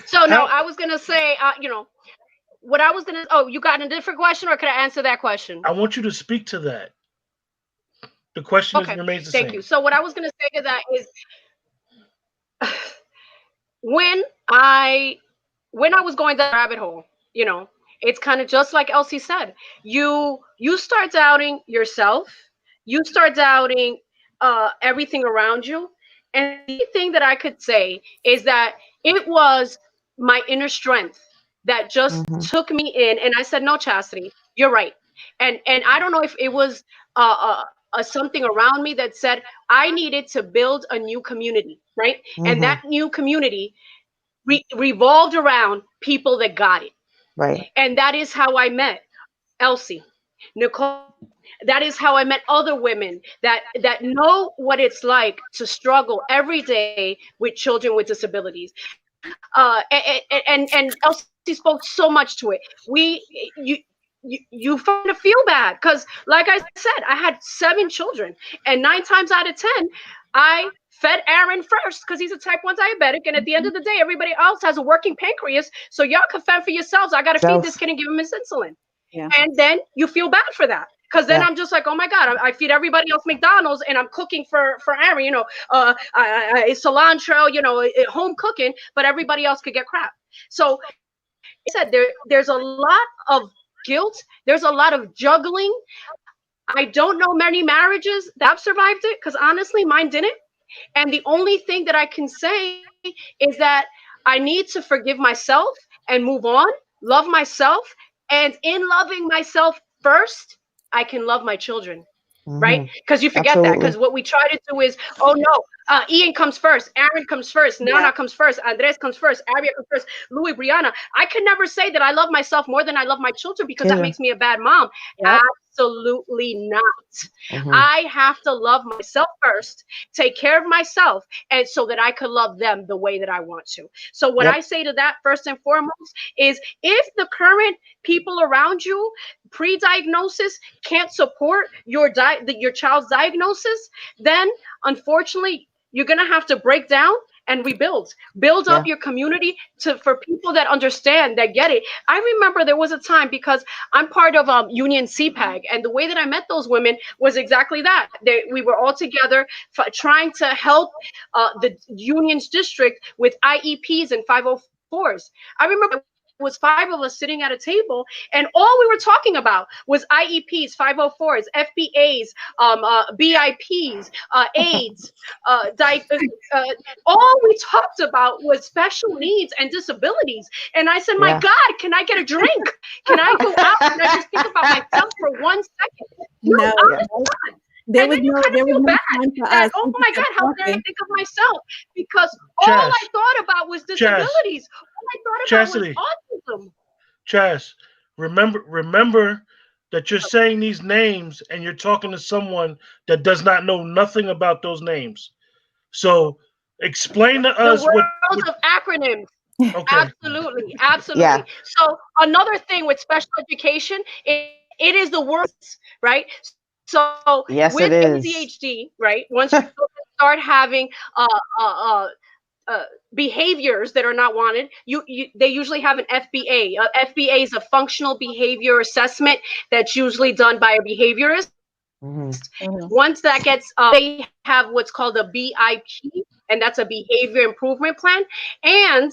So no, How- I was gonna say, what I was gonna. Oh, you got a different question, or could I answer that question? I want you to speak to that. The question Okay, remains the thank same. you. So what I was gonna say to that is, when I was going down the rabbit hole, it's kind of just like Elsie said. You start doubting yourself. You start doubting everything around you. And the thing that I could say is that it was my inner strength that just took me in, and I said, "No, Chastity, you're right." And I don't know if it was something around me that said I needed to build a new community, right? And that new community revolved around people that got it. Right. And that is how I met Elsie, Nicole. That is how I met other women that know what it's like to struggle every day with children with disabilities. And Elsie spoke so much to it. You find to feel bad because, like I said, I had 7 children, and 9 times out of 10, I fed Aaron first because he's a type 1 diabetic, and at the end of the day, everybody else has a working pancreas, so y'all can fend for yourselves. I got to feed this kid and give him his insulin. Yeah. And then you feel bad for that. Because then I'm just like, oh my God, I feed everybody else McDonald's and I'm cooking for Aaron, cilantro, home cooking, but everybody else could get crap. So it said there's a lot of guilt. There's a lot of juggling. I don't know many marriages that have survived it because honestly, mine didn't. And the only thing that I can say is that I need to forgive myself and move on, love myself. And in loving myself first, I can love my children. Right? Because you forget that. Because what we try to do is, oh no, Ian comes first, Aaron comes first, Nana comes first, Andres comes first, Aria comes first, Louis, Brianna. I can never say that I love myself more than I love my children because that makes me a bad mom. Yep. Absolutely not. I have to love myself first, take care of myself, and so that I could love them the way that I want to. So what I say to that first and foremost is, if the current people around you pre-diagnosis can't support your child's diagnosis, then unfortunately you're gonna have to break down and rebuild up your community for people that understand, that get it. I remember there was a time, because I'm part of Union CPAG, and the way that I met those women was exactly that. We were all together trying to help the Union's district with IEPs and 504s. I remember there was 5 of us sitting at a table, and all we were talking about was IEPs, 504s, FBAs, BIPs, AIDS. All we talked about was special needs and disabilities. And I said, my God, can I get a drink? Can I go out? Can I just think about myself for 1 second? No, There and was then you no, kind there of was feel no bad time for that, us. oh We my just God, kept how dare I talking. think of myself? Because all I thought about was disabilities. All I thought Chastity. about was autism. Chas, remember that you're saying these names and you're talking to someone that does not know nothing about those names. So explain to The us what world of acronyms. okay. Absolutely. So another thing with special education, it is the worst, right? So with Yes, it is. ADHD, right? Once you start having behaviors that are not wanted, they usually have an FBA. FBA is a functional behavior assessment that's usually done by a behaviorist. Once that gets, they have what's called a BIP, and that's a behavior improvement plan. And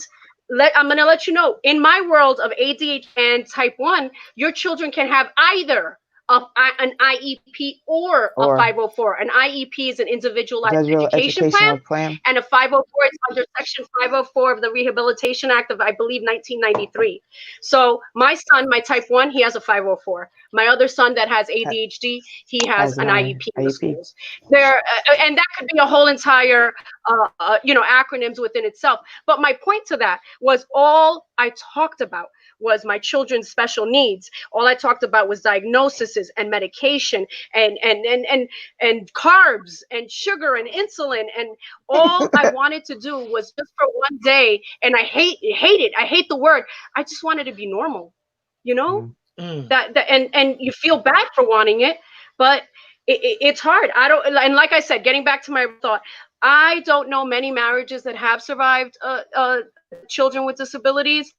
I'm going to let you know, in my world of ADHD and type 1, your children can have either an IEP or a 504. An IEP is an individualized education plan, and a 504 is under Section 504 of the Rehabilitation Act of, I believe, 1993. So my son, my type 1, he has a 504. My other son that has ADHD, he has an IEP in the schools. And that could be a whole entire, acronyms within itself. But my point to that was all I talked about was my children's special needs. All I talked about was diagnoses and medication and carbs and sugar and insulin. And all I wanted to do was just for one day, and I hate it. I hate the word. I just wanted to be normal, that and you feel bad for wanting it, but it's hard. And like I said, getting back to my thought, I don't know many marriages that have survived children with disabilities.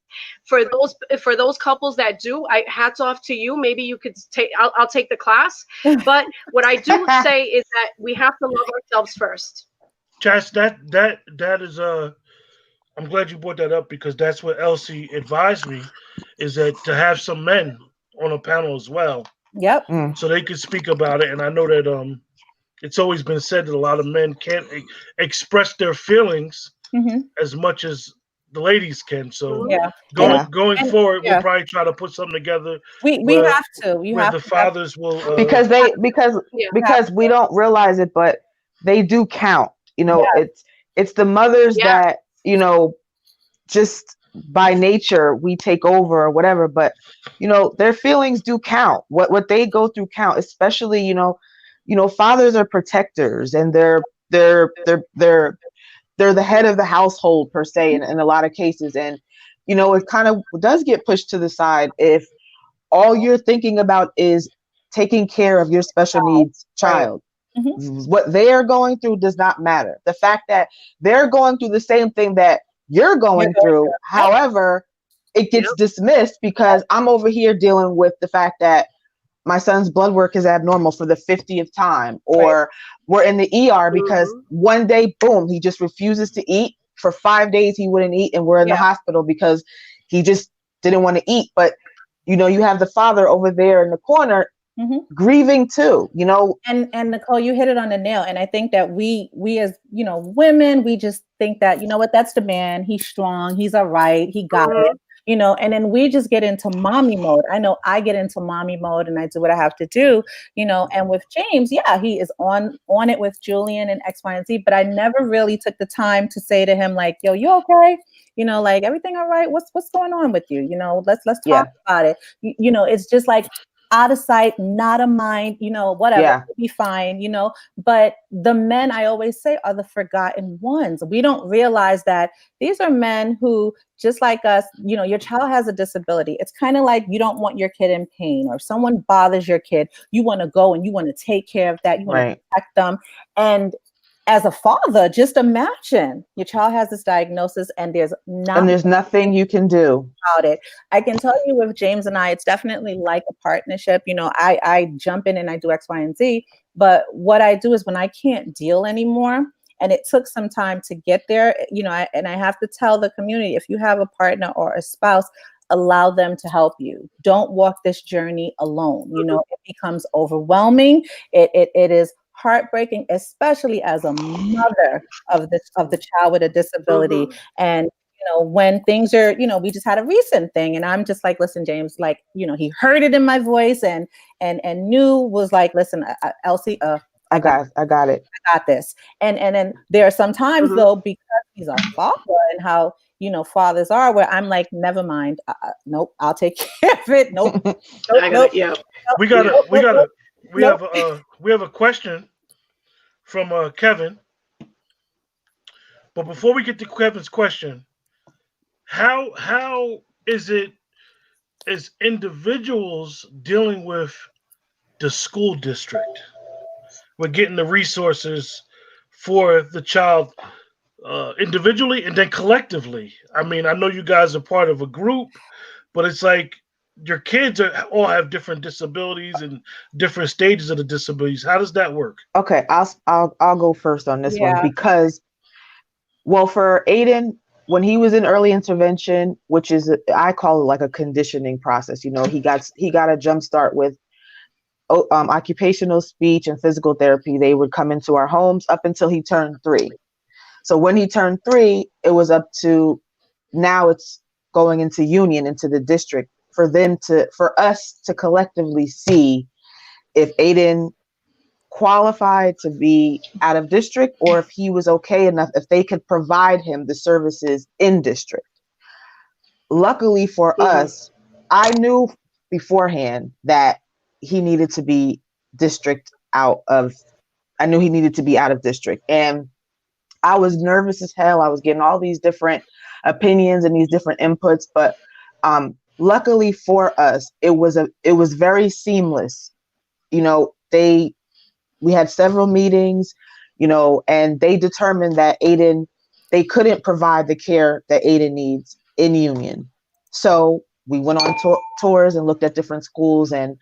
For those couples that do, hats off to you. Maybe you could take. I'll take the class. But what I do say is that we have to love ourselves first. Chas, that is I'm glad you brought that up, because that's what Elsie advised me, is that to have some men on a panel as well. Yep. So they could speak about it. And I know that it's always been said that a lot of men can't express their feelings as much as the ladies can. So going forward, we'll probably try to put something together. We have to. The fathers will because we don't realize it, but they do count. It's the mothers that just by nature we take over or whatever, but their feelings do count. What they go through count, especially fathers are protectors, and they're the head of the household per se in a lot of cases. And it kind of does get pushed to the side if all you're thinking about is taking care of your special needs child. What they are going through does not matter. The fact that they're going through the same thing that you're going through, however, it gets dismissed because I'm over here dealing with the fact that my son's blood work is abnormal for the 50th time, or we're in the ER because one day, boom, he just refuses to eat. For 5 days, he wouldn't eat, and we're in the hospital because he just didn't want to eat. But, you have the father over there in the corner grieving too, And Nicole, you hit it on the nail. And I think that we as, women, we just think that, that's the man. He's strong. He's all right. He got it. And then we just get into mommy mode. I know I get into mommy mode and I do what I have to do, and with James, he is on it with Julian and X, Y, and Z, but I never really took the time to say to him, like, yo, you okay? Like, everything all right? What's going on with you? Let's talk about it. It's just like, out of sight, not of mind, whatever, we'll be fine, but the men, I always say, are the forgotten ones. We don't realize that these are men who, just like us, your child has a disability. It's kind of like you don't want your kid in pain, or if someone bothers your kid, you want to go and you want to take care of that. You want to protect them. And as a father, just imagine your child has this diagnosis and there's nothing you can do about it. I can tell you with James and I, it's definitely like a partnership. I jump in and I do X, Y, and Z. But what I do is when I can't deal anymore, and it took some time to get there, and I have to tell the community, if you have a partner or a spouse, allow them to help you. Don't walk this journey alone. It becomes overwhelming. It is heartbreaking, especially as a mother of the child with a disability. And when things are, we just had a recent thing, and I'm just like, listen, James, like, he heard it in my voice and knew, was like, listen, Elsie, I got it. I got this. And then there are some times though, because he's a father and how fathers are, where I'm like, never mind. Nope, I'll take care of it. Nope. We have a question from Kevin. But before we get to Kevin's question, how is it as individuals dealing with the school district? We're getting the resources for the child individually and then collectively. I mean, I know you guys are part of a group, but it's like your kids all have different disabilities and different stages of the disabilities. How does that work? Okay, I'll go first on this one Yeah. because, well, for Aiden, when he was in early intervention, which is I call it like a conditioning process. He got a jump start with occupational speech and physical therapy. They would come into our homes up until he turned 3. So when he turned 3, it was up to, now it's going into union, into the district, for us to collectively see if Aiden qualified to be out of district, or if he was okay enough, if they could provide him the services in district. Luckily for us, I knew beforehand that he needed to be I knew he needed to be out of district. And I was nervous as hell. I was getting all these different opinions and these different inputs, but luckily for us, it was very seamless. We had several meetings, and they determined that they couldn't provide the care that Aiden needs in union. So we went on tours and looked at different schools, and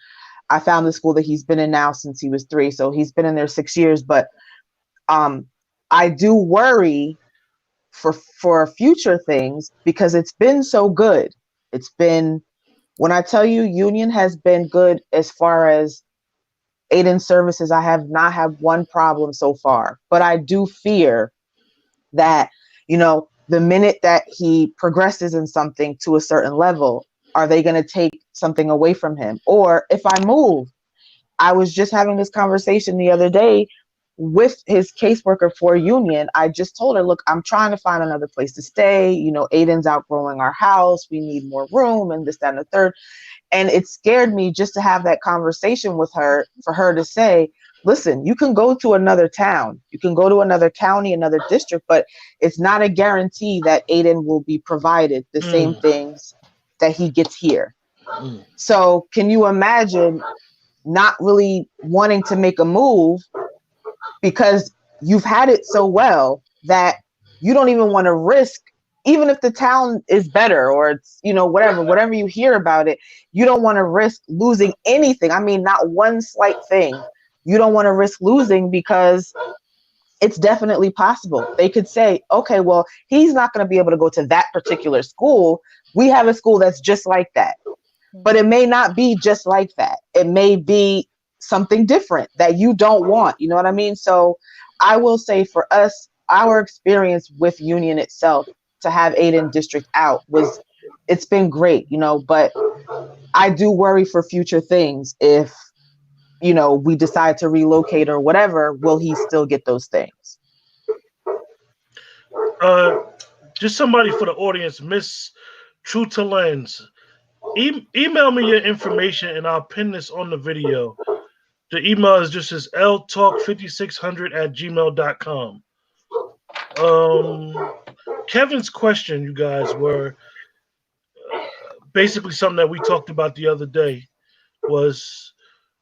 I found the school that he's been in now since he was 3. So he's been in there 6 years, but I do worry for future things because it's been so good. When I tell you, union has been good as far as Aiden services. I have not had one problem so far, but I do fear that, the minute that he progresses in something to a certain level, are they going to take something away from him? Or if I move, I was just having this conversation the other day with his caseworker for union. I just told her, look, I'm trying to find another place to stay. Aiden's outgrowing our house. We need more room and this, that, and the third. And it scared me just to have that conversation with her, for her to say, listen, you can go to another town, you can go to another county, another district, but it's not a guarantee that Aiden will be provided the same things that he gets here. So can you imagine not really wanting to make a move because you've had it so well that you don't even want to risk, even if the town is better or it's, whatever you hear about it, you don't want to risk losing anything. I mean, not one slight thing. You don't want to risk losing because it's definitely possible. They could say, okay, well, he's not going to be able to go to that particular school. We have a school that's just like that. But it may not be just like that. It may be something different that you don't want. You know what I mean? So I will say for us, our experience with union itself, to have Aiden district out, it's been great, but I do worry for future things. If, we decide to relocate or whatever, will he still get those things? Just somebody for the audience, Miss True to Lens. Email me your information and I'll pin this on the video. The email is just as ltalk5600@gmail.com. Kevin's question, you guys, were basically something that we talked about the other day, was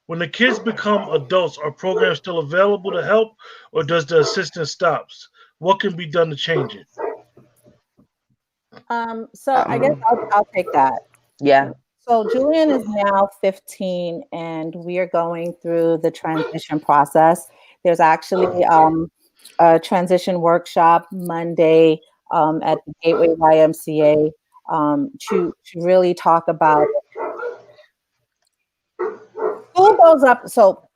when the kids become adults, are programs still available to help, or does the assistance stops? What can be done to change it? So I guess I'll take that. Yeah. So Julian is now 15 and we are going through the transition process. There's actually a transition workshop Monday at the Gateway YMCA to really talk about school goes up. So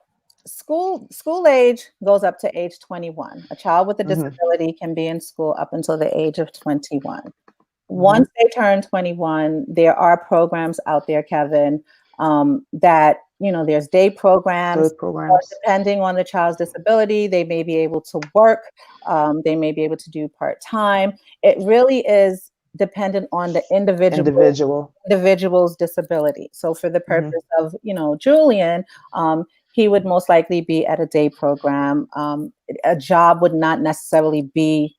school age goes up to age 21. A child with a disability can be in school up until the age of 21. Once they turn 21, there are programs out there, Kevin, that, there's day programs. Depending on the child's disability, they may be able to work. They may be able to do part-time. It really is dependent on the individual's disability. So for the purpose of, Julian, he would most likely be at a day program. A job would not necessarily be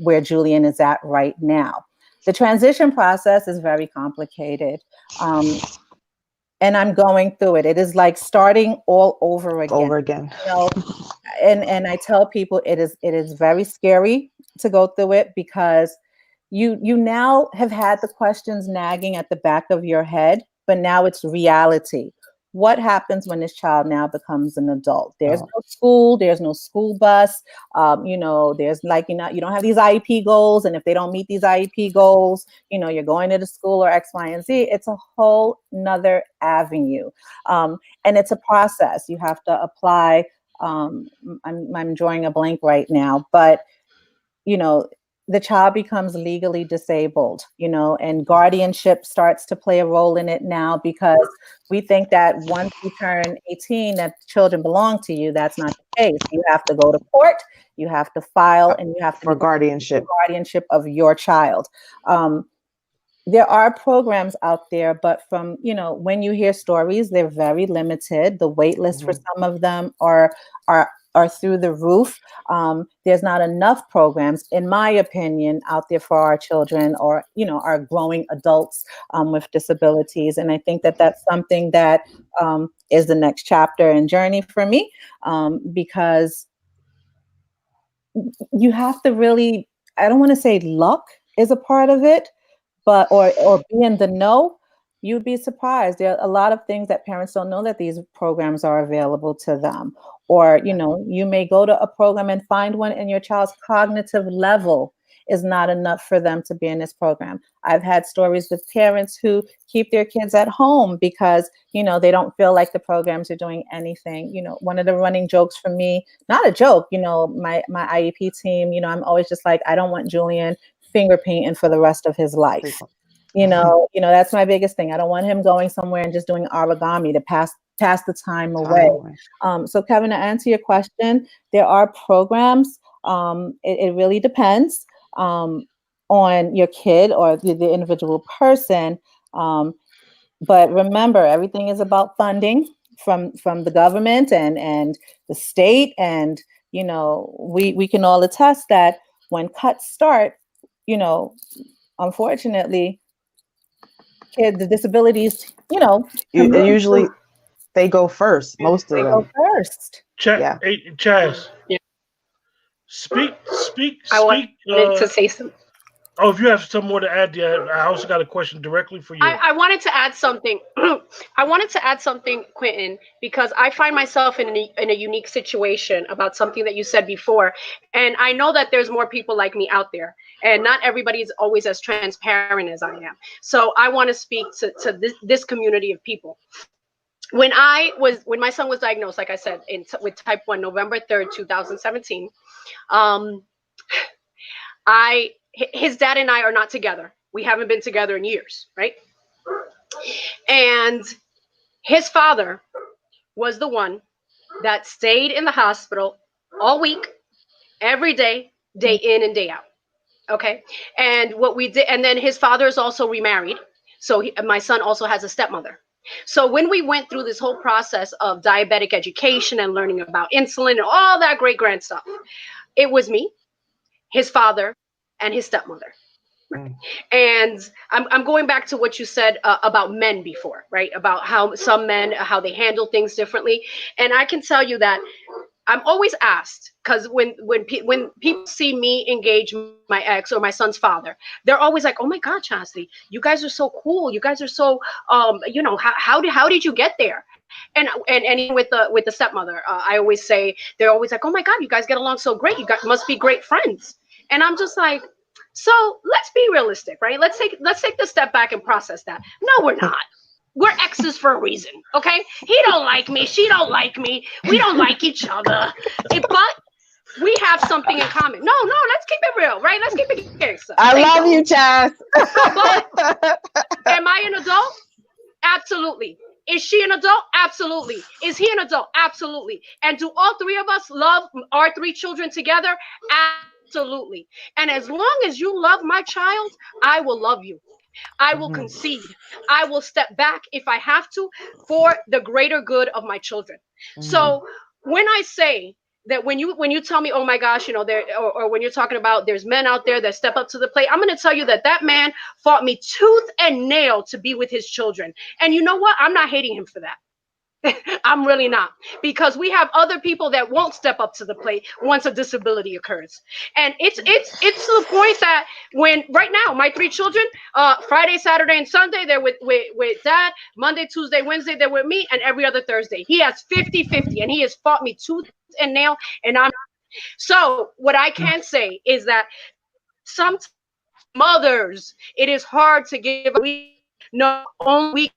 where Julian is at right now. The transition process is very complicated. And I'm going through it. It is like starting all over again. And I tell people it is very scary. to go through it because you now have had the questions nagging at the back of your head, but now it's reality. What happens when this child now becomes an adult? There's no school, there's no school bus. There's you don't have these IEP goals. And if they don't meet these IEP goals, you're going to the school or X, Y, and Z. It's a whole nother avenue. And it's a process. You have to apply. I'm drawing a blank right now, but the child becomes legally disabled, and guardianship starts to play a role in it now because we think that once you turn 18, that children belong to you. That's not the case. You have to go to court, you have to file, and you have to for guardianship of your child. There are programs out there, but from, when you hear stories, they're very limited. The wait list for some of them are through the roof. There's not enough programs, in my opinion, out there for our children or, our growing adults with disabilities. And I think that that's something that is the next chapter and journey for me, because you have to really, I don't want to say luck is a part of it, but or be in the know. You'd be surprised. There are a lot of things that parents don't know that these programs are available to them. Or, you may go to a program and find one and your child's cognitive level is not enough for them to be in this program. I've had stories with parents who keep their kids at home because, they don't feel like the programs are doing anything. One of the running jokes for me, not a joke, my IEP team, I'm always just like, I don't want Julian finger painting for the rest of his life. That's my biggest thing. I don't want him going somewhere and just doing origami to pass the time away. So Kevin, to answer your question, there are programs. It really depends on your kid or the individual person. But remember, everything is about funding from the government and the state. And, we can all attest that when cuts start, unfortunately, the disabilities, usually they go first. Most of them go first. Chaz. Yeah. Speak. I wanted to say something. Oh, if you have some more to add, I also got a question directly for you. I wanted to add something. I wanted to add something, Quentin, because I find myself in a unique situation about something that you said before. And I know that there's more people like me out there. And not everybody is always as transparent as I am. So I want to speak to this community of people. When my son was diagnosed, like I said, with type 1, November 3rd, 2017, his dad and I are not together. We haven't been together in years, right? And his father was the one that stayed in the hospital all week, every day, day in and day out. Okay. And what we did, and then his father is also remarried. So my son also has a stepmother. So when we went through this whole process of diabetic education and learning about insulin and all that great grand stuff, it was me, his father, and his stepmother. And I'm going back to what you said about men before, right? About how some men, how they handle things differently. And I can tell you that I'm always asked, because when people see me engage my ex or my son's father, they're always like, "Oh my God, Chastity, you guys are so cool. You guys are so, how did you get there?" And even with the stepmother, I always say, they're always like, "Oh my God, you guys get along so great. You guys must be great friends." And I'm just like, so let's be realistic, right? Let's take the step back and process that. No, we're not. We're exes for a reason, okay? He don't like me. She don't like me. We don't like each other. But we have something in common. No, let's keep it real, right? Let's keep it gangster. I love you, Chaz. But am I an adult? Absolutely. Is she an adult? Absolutely. Is he an adult? Absolutely. And do all three of us love our three children together? Absolutely. And as long as you love my child, I will love you. I will concede. I will step back if I have to for the greater good of my children. So when I say that, when you tell me, oh my gosh, or when you're talking about there's men out there that step up to the plate, I'm going to tell you that man fought me tooth and nail to be with his children. And you know what? I'm not hating him for that. I'm really not, because we have other people that won't step up to the plate once a disability occurs. And it's to the point that when right now my three children, Friday, Saturday, and Sunday, they're with dad. Monday, Tuesday, Wednesday, they're with me, and every other Thursday. He has 50-50, and he has fought me tooth and nail, and I'm so what I can say is that some mothers, it is hard to give. We know only we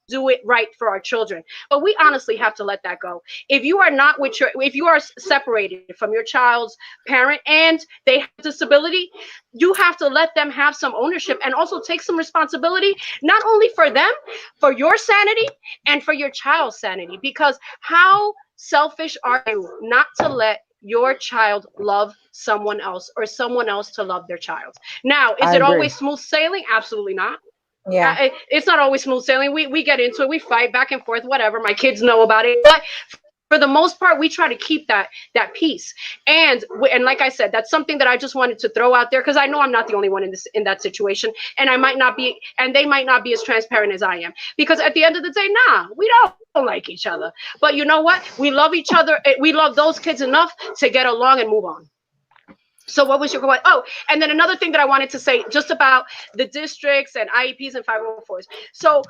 do it right for our children, but we honestly have to let that go. If you are not with your, if you are separated from your child's parent and they have disability, you have to let them have some ownership and also take some responsibility, not only for them, for your sanity and for your child's sanity. Because how selfish are you not to let your child love someone else, or someone else to love their child? Now, is I it agree. always smooth sailing? Absolutely not. Yeah. It's not always smooth sailing. We get into it, we fight back and forth, whatever. My kids know about it, but for the most part, we try to keep that peace. And like I said, that's something that I just wanted to throw out there, because I know I'm not the only one in that situation, and I might not be, and they might not be as transparent as I am. Because at the end of the day, we don't like each other. But you know what? We love each other. We love those kids enough to get along and move on. So what was your question? Oh, and then another thing that I wanted to say just about the districts and IEPs and 504s. So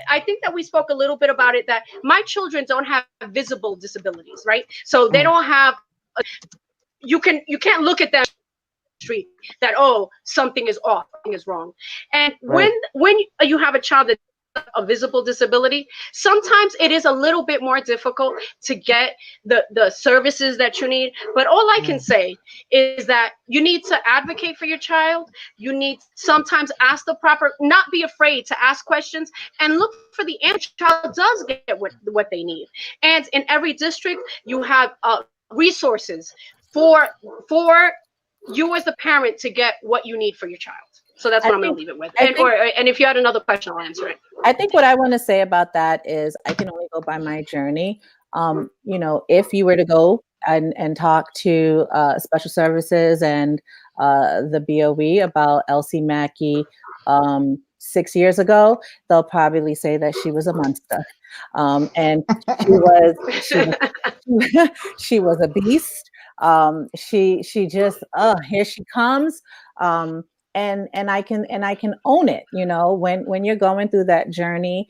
I think that we spoke a little bit about it, that my children don't have visible disabilities, right? So they don't have, you can't look at them street that, oh, something is off, something is wrong. And Right. when you have a child that a visible disability, sometimes it is a little bit more difficult to get the services that you need. But all I can say is that you need to advocate for your child. You need sometimes ask the proper, not be afraid to ask questions and look for the answer. Child does get what they need. And in every district, you have resources for you as the parent to get what you need for your child. So that's what I'm going to leave it with. And if you had another question, I'll answer it. I think what I want to say about that is I can only go by my journey. If you were to go and talk to special services and the BOE about Elsie Mackey 6 years ago, they'll probably say that she was a monster. And she was a beast. She just, here she comes. And I can own it. When you're going through that journey,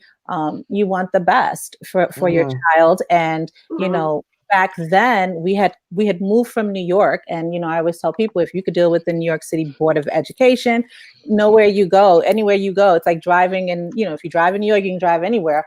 you want the best for your child. And back then we had moved from New York, and I always tell people, if you could deal with the New York City Board of Education, anywhere you go, it's like driving. And if you drive in New York, you can drive anywhere.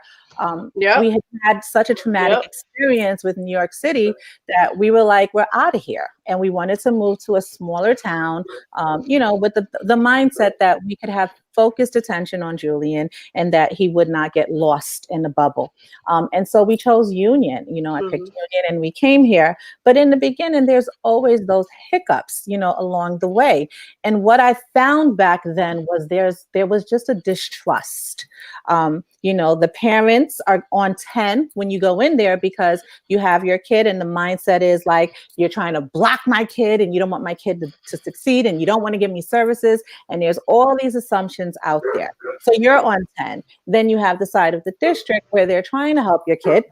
We had such a traumatic experience with New York City that we were like, we're out of here. And we wanted to move to a smaller town, with the mindset that we could have focused attention on Julian and that he would not get lost in the bubble. And so we chose Union. I picked Union and we came here. But in the beginning, there's always those hiccups, along the way. And what I found back then was there was just a distrust. The parents are on 10 when you go in there, because you have your kid and the mindset is like, you're trying to block my kid and you don't want my kid to succeed and you don't want to give me services. And there's all these assumptions out there. So you're on 10. Then you have the side of the district where they're trying to help your kid,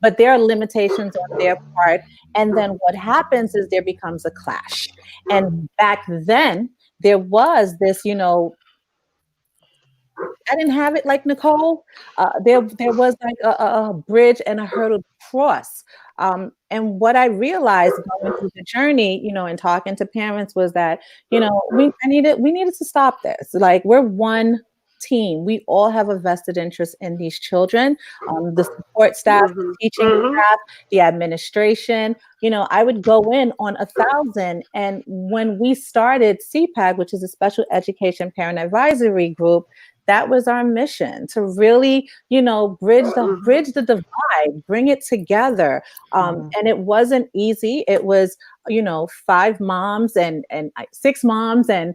but there are limitations on their part. And then what happens is there becomes a clash. And back then there was this, I didn't have it like Nicole. There was like a bridge and a hurdle to cross. And what I realized going through the journey, and talking to parents, was that, we needed to stop this. Like, we're one team. We all have a vested interest in these children. The support staff, the teaching staff, the administration. I would go in on 1,000. And when we started CPAG, which is a Special Education Parent Advisory Group, that was our mission, to really, bridge the divide, bring it together. And it wasn't easy. It was, 5 moms and 6 moms, and,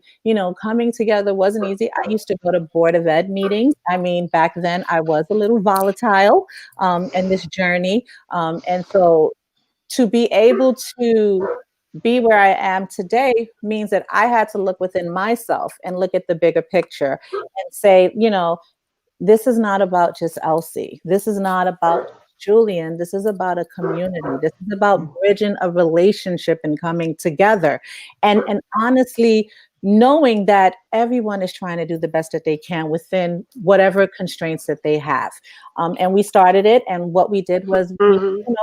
coming together wasn't easy. I used to go to Board of Ed meetings. I mean, back then I was a little volatile in this journey. And so to be able to be where I am today means that I had to look within myself and look at the bigger picture and say, this is not about just Elsie. This is not about Julian, this is about a community. This is about bridging a relationship and coming together. And honestly, knowing that everyone is trying to do the best that they can within whatever constraints that they have. And we started it, and what we did was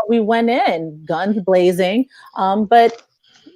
we went in guns blazing, but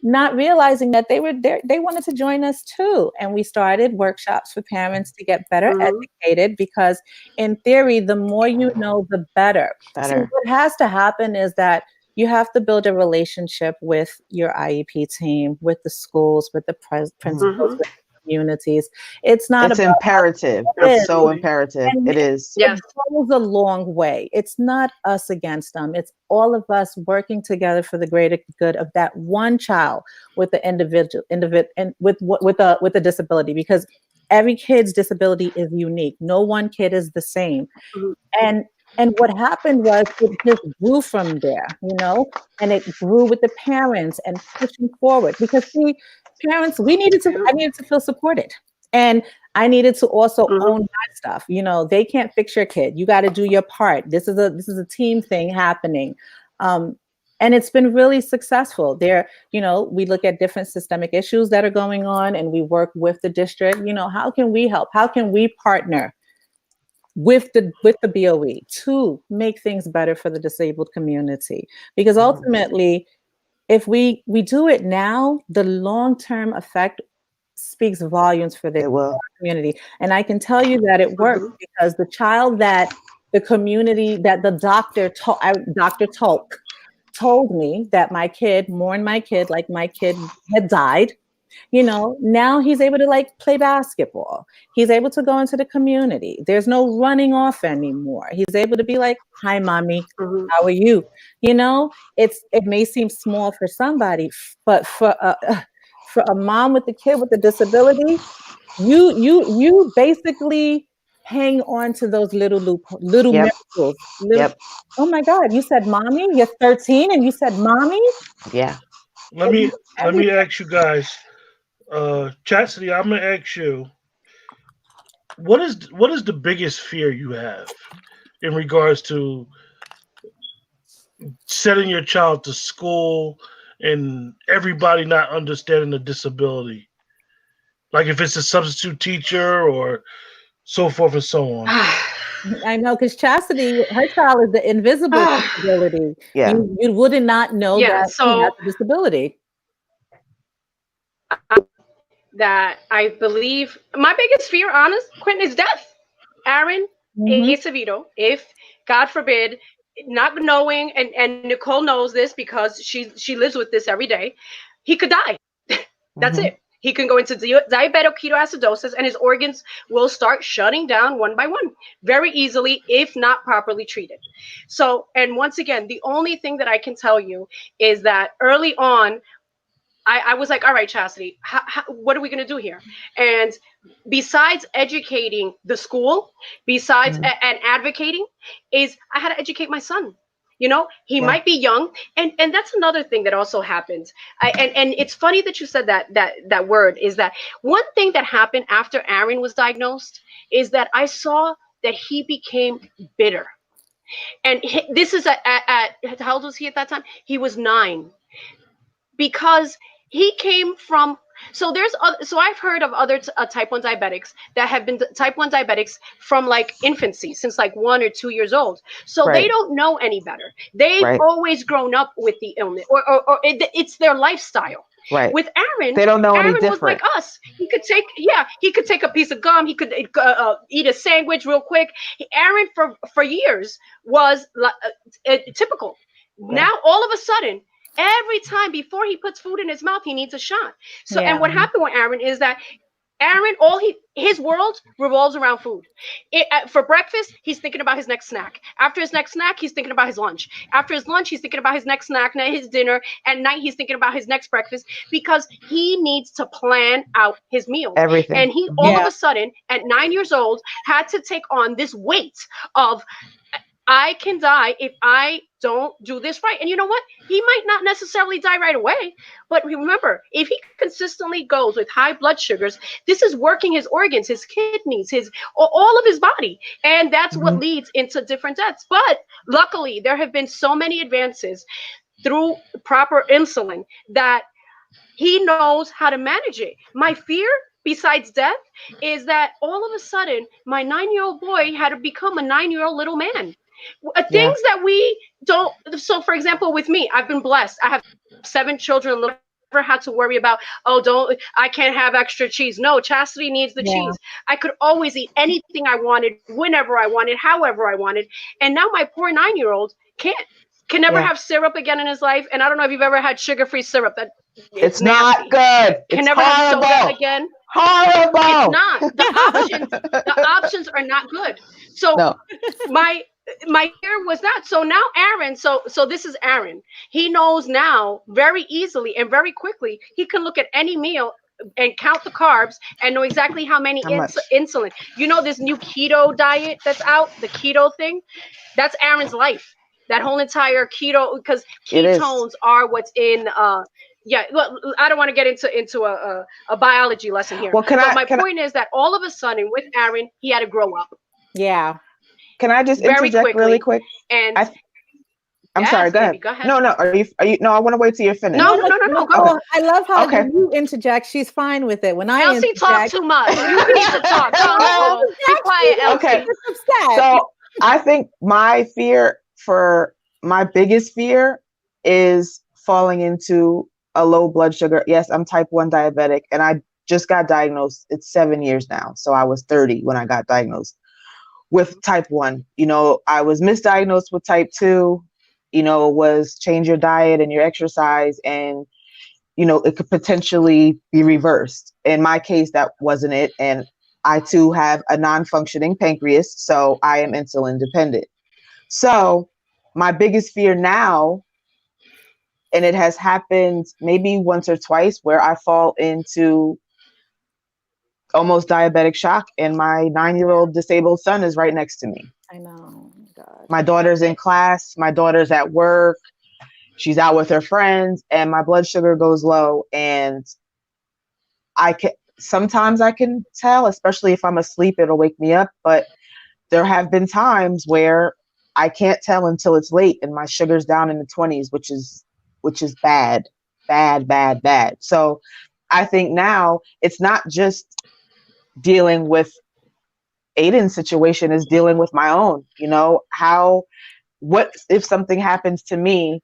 not realizing that they were there, they wanted to join us too. And we started workshops for parents to get better educated, because in theory, the more you know, the better. So what has to happen is that you have to build a relationship with your IEP team, with the schools, with the principals, with the communities. It's imperative. It's so imperative. And it is. It goes a long way. It's not us against them. It's all of us working together for the greater good of that one child with the individual and with a disability, because every kid's disability is unique. No one kid is the same. And what happened was it just grew from there, and it grew with the parents and pushing forward, because parents, I needed to feel supported. And I needed to also own my stuff. They can't fix your kid. You got to do your part. This is a team thing happening. And it's been really successful. We look at different systemic issues that are going on, and we work with the district. How can we help? How can we partner with the BOE to make things better for the disabled community? Because ultimately, if we do it now, the long-term effect speaks volumes for the community. And I can tell you that it works, because the child that the community, that the Dr. Tolk told me that my kid mourned my kid like my kid had died. Now he's able to play basketball. He's able to go into the community. There's no running off anymore. He's able to be like, "Hi, mommy, how are you?" It may seem small for somebody, but for a mom with a kid with a disability, you basically hang on to those little miracles. Oh my God, you said mommy? You're 13 and you said mommy? Yeah. Let me ask you guys. Chastity, I'm gonna ask you, what is the biggest fear you have in regards to setting your child to school and everybody not understanding the disability? Like if it's a substitute teacher or so forth and so on. I know, because Chastity, her child is the invisible disability. Yeah. You would not know that she has a disability. That I believe my biggest fear, Quentin, is death. Aaron Acevedo, if God forbid, not knowing, and Nicole knows this because she lives with this every day, he could die. That's it. He can go into diabetic ketoacidosis, and his organs will start shutting down one by one very easily if not properly treated. So, and once again, the only thing that I can tell you is that early on, I was like, all right, Chastity, what are we going to do here? And besides educating the school, besides and advocating, is I had to educate my son. He might be young, and that's another thing that also happens. And it's funny that you said that word, is that one thing that happened after Aaron was diagnosed is that I saw that he became bitter. And this is at how old was he at that time? He was 9. Because he came from, so I've heard of other type 1 diabetics that have been type 1 diabetics from infancy, since 1 or 2 years old. So they don't know any better. They've always grown up with the illness, or it's their lifestyle. Right. With Aaron, they don't know Aaron any different. Was like us. He could take a piece of gum. He could eat a sandwich real quick. Aaron for years was typical. Now all of a sudden, every time before he puts food in his mouth, he needs a shot. So, and what happened with Aaron is that Aaron, his world revolves around food. For breakfast, he's thinking about his next snack. After his next snack, he's thinking about his lunch. After his lunch, he's thinking about his next snack, his dinner. At night, he's thinking about his next breakfast, because he needs to plan out his meals. Everything. And he all of a sudden, at 9 years old, had to take on this weight of, I can die if I don't do this right. And you know what? He might not necessarily die right away. But remember, if he consistently goes with high blood sugars, this is working his organs, his kidneys, his all of his body. And that's what leads into different deaths. But luckily, there have been so many advances through proper insulin that he knows how to manage it. My fear, besides death, is that all of a sudden my 9-year-old boy had to become a 9-year-old little man. Things that we don't. So, for example, with me, I've been blessed. I have 7 children. Never had to worry about, I can't have extra cheese. No, Chastity needs the cheese. I could always eat anything I wanted, whenever I wanted, however I wanted. And now my poor 9-year-old can never have syrup again in his life. And I don't know if you've ever had sugar-free syrup. It's not good. Can it's never horrible. have soda again. Horrible. It's not. The options are not good. So my fear was that. So now Aaron, so this is Aaron. He knows now very easily and very quickly. He can look at any meal and count the carbs and know exactly how many insulin. You know this new keto diet that's out, the keto thing? That's Aaron's life. That whole entire keto, because ketones are what's in well, I don't want to get into a biology lesson here. Well, my point is that all of a sudden with Aaron, he had to grow up. Yeah. Can I just interject really quick? And I'm sorry. Go ahead. Go ahead. No. Are you? No, I want to wait till you're finished. No. Go ahead. I love how when you interject, she's fine with it. When I Elsie talk too much. You need to talk. Go. Be quiet, Elsie. Okay. So I think my biggest fear is falling into a low blood sugar. Yes, I'm type 1 diabetic, and I just got diagnosed. It's 7 years now. So I was 30 when I got diagnosed with type 1. I was misdiagnosed with type 2. Was change your diet and your exercise, and it could potentially be reversed. In my case, that wasn't it. And I too have a non-functioning pancreas, so I am insulin dependent. So my biggest fear now, and it has happened maybe once or twice, where I fall into almost diabetic shock, and my 9-year-old disabled son is right next to me. I know. God. My daughter's in class. My daughter's at work. She's out with her friends, and my blood sugar goes low. And sometimes I can tell, especially if I'm asleep, it'll wake me up. But there have been times where I can't tell until it's late, and my sugar's down in the 20s, which is bad. So I think now it's not just dealing with Aiden's situation, is dealing with my own. What if something happens to me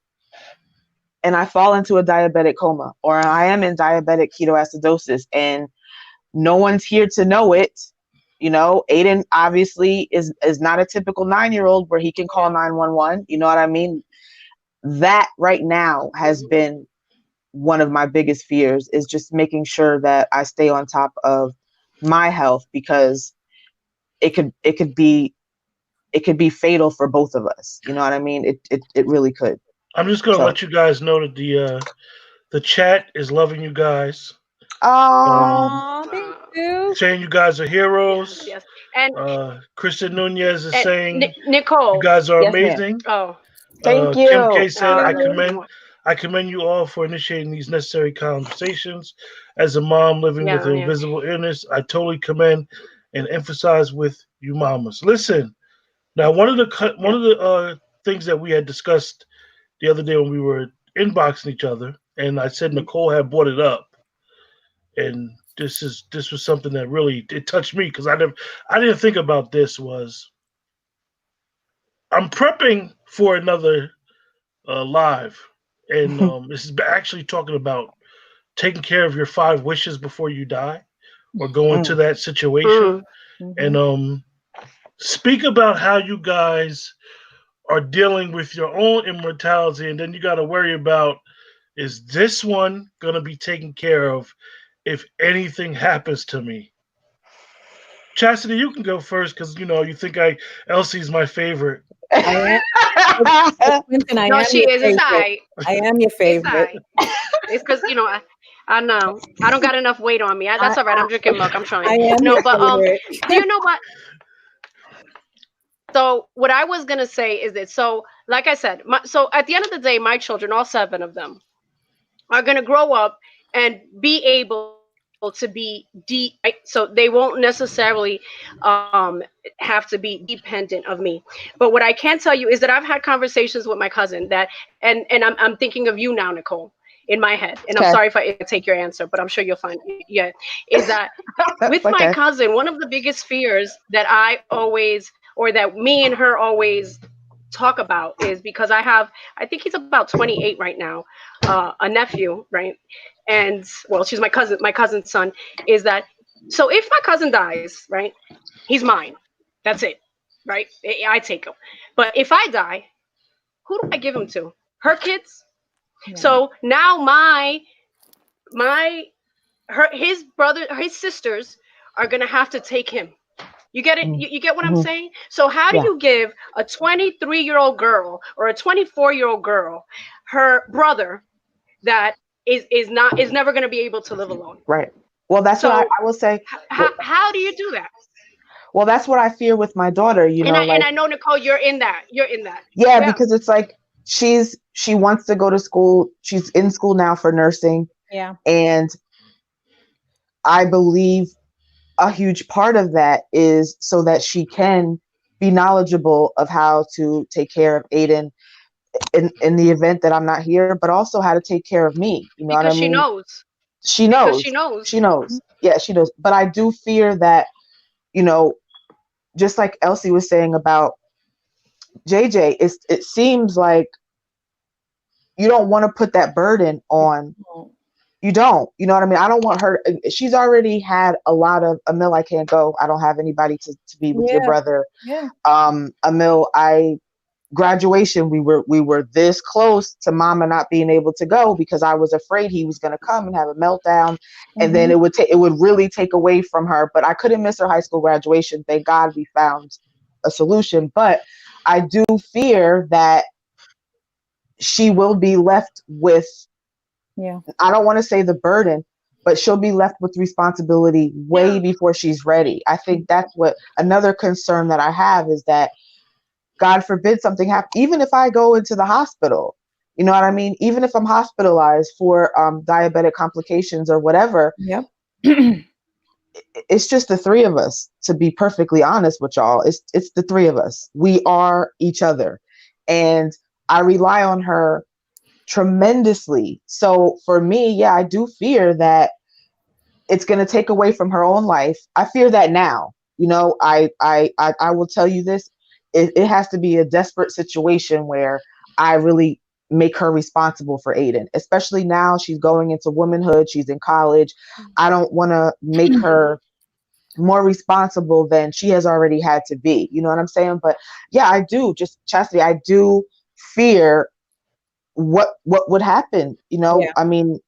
and I fall into a diabetic coma, or I am in diabetic ketoacidosis, and no one's here to know it? Aiden obviously is not a typical 9-year-old where he can call 911. You know what I mean? That right now has been one of my biggest fears, is just making sure that I stay on top of my health, because it could be fatal for both of us. You know what I mean? It really could. I'm just gonna let you guys know that the chat is loving you guys. Oh, thank you. Saying you guys are heroes. Yes. And Kristen Nunez is saying Nicole, you guys are amazing. Oh, thank you. Kim K said I commend you all for initiating these necessary conversations. As a mom living with an invisible illness, I totally commend and emphasize with you mamas. Listen, now one of the things that we had discussed the other day when we were inboxing each other, and I said Nicole had brought it up, and this was something that really touched me, because I didn't think about this. Was I'm prepping for another live, and this is actually talking about taking care of your 5 wishes before you die, or go into that situation, and speak about how you guys are dealing with your own immortality, and then you got to worry about, is this one going to be taken care of if anything happens to me? Chastity, you can go first, because you think Elsie's my favorite. I am. No, she is. It's all right. I am your favorite. It's because I know I don't got enough weight on me. That's all right. I'm drinking milk. I'm trying. I am but do you know what? So what I was gonna say is that, so like I said, so at the end of the day, my children, all 7 of them, are gonna grow up and be able to be right? So they won't necessarily have to be dependent of me. But what I can tell you is that I've had conversations with my cousin that, and I'm thinking of you now, Nicole, in my head. And I'm Okay. sorry if I take your answer, but I'm sure you'll find, yeah, is that with my Okay. cousin, one of the biggest fears that I always, or that me and her always talk about, is because I think he's about 28 right now, a nephew, right? And well, she's my cousin's son, is that, so if my cousin dies, right, he's mine. That's it, right? I take him. But if I die, who do I give him to? Her kids. Yeah. So now his brother, his sisters are gonna have to take him. You get it? You get what I'm Mhm. saying? So how do Yeah. you give a 23-year-old girl or a 24-year-old girl her brother that is never going to be able to live alone? Right. Well, that's what So I will say. how do you do that? Well, that's what I fear with my daughter, And like, I know, Nicole, you're in that. You're in that. yeah, Yeah. because it's like she wants to go to school. She's in school now for nursing. Yeah. And I believe a huge part of that is so that she can be knowledgeable of how to take care of Aiden in the event that I'm not here, but also how to take care of me. You know what I Because she mean? knows. She Because knows. she knows. She knows. Yeah, she knows. But I do fear that, just like Elsie was saying about JJ, it seems like you don't want to put that burden on. You don't. You know what I mean? I don't want her. She's already had a lot of, Emil, I can't go. I don't have anybody to be with your brother. Yeah. Emil, graduation, we were this close to mama not being able to go because I was afraid he was going to come and have a meltdown. And then it would really take away from her. But I couldn't miss her high school graduation. Thank God we found a solution. But I do fear that she will be left with, I don't want to say the burden, but she'll be left with responsibility way before she's ready. I think that's what another concern that I have is that, God forbid something happens, even if I go into the hospital, you know what I mean? Even if I'm hospitalized for diabetic complications or whatever, Yep. it's just the 3 of us, to be perfectly honest with y'all. It's the 3 of us. We are each other. And I rely on her tremendously. So for me, I do fear that it's going to take away from her own life. I fear that now. I will tell you this. It has to be a desperate situation where I really make her responsible for Aiden, especially now she's going into womanhood. She's in college. I don't want to make her more responsible than she has already had to be. You know what I'm saying? But yeah, I do. Just Chastity, I do fear what would happen. I mean,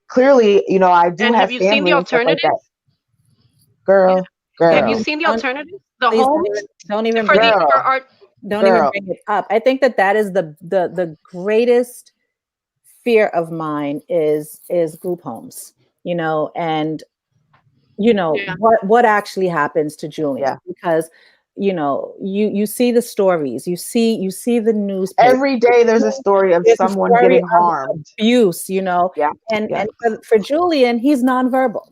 clearly, I do And have have you seen family the and stuff like that. alternative? Girl. Have you seen the alternative? The Please homes don't even for bring the it, for art. don't even bring it up. I think that is the greatest fear of mine is group homes. And what actually happens to Julian, because you see the stories, you see the news every day. There's a story of someone getting harmed, abuse, and for Julian, he's nonverbal.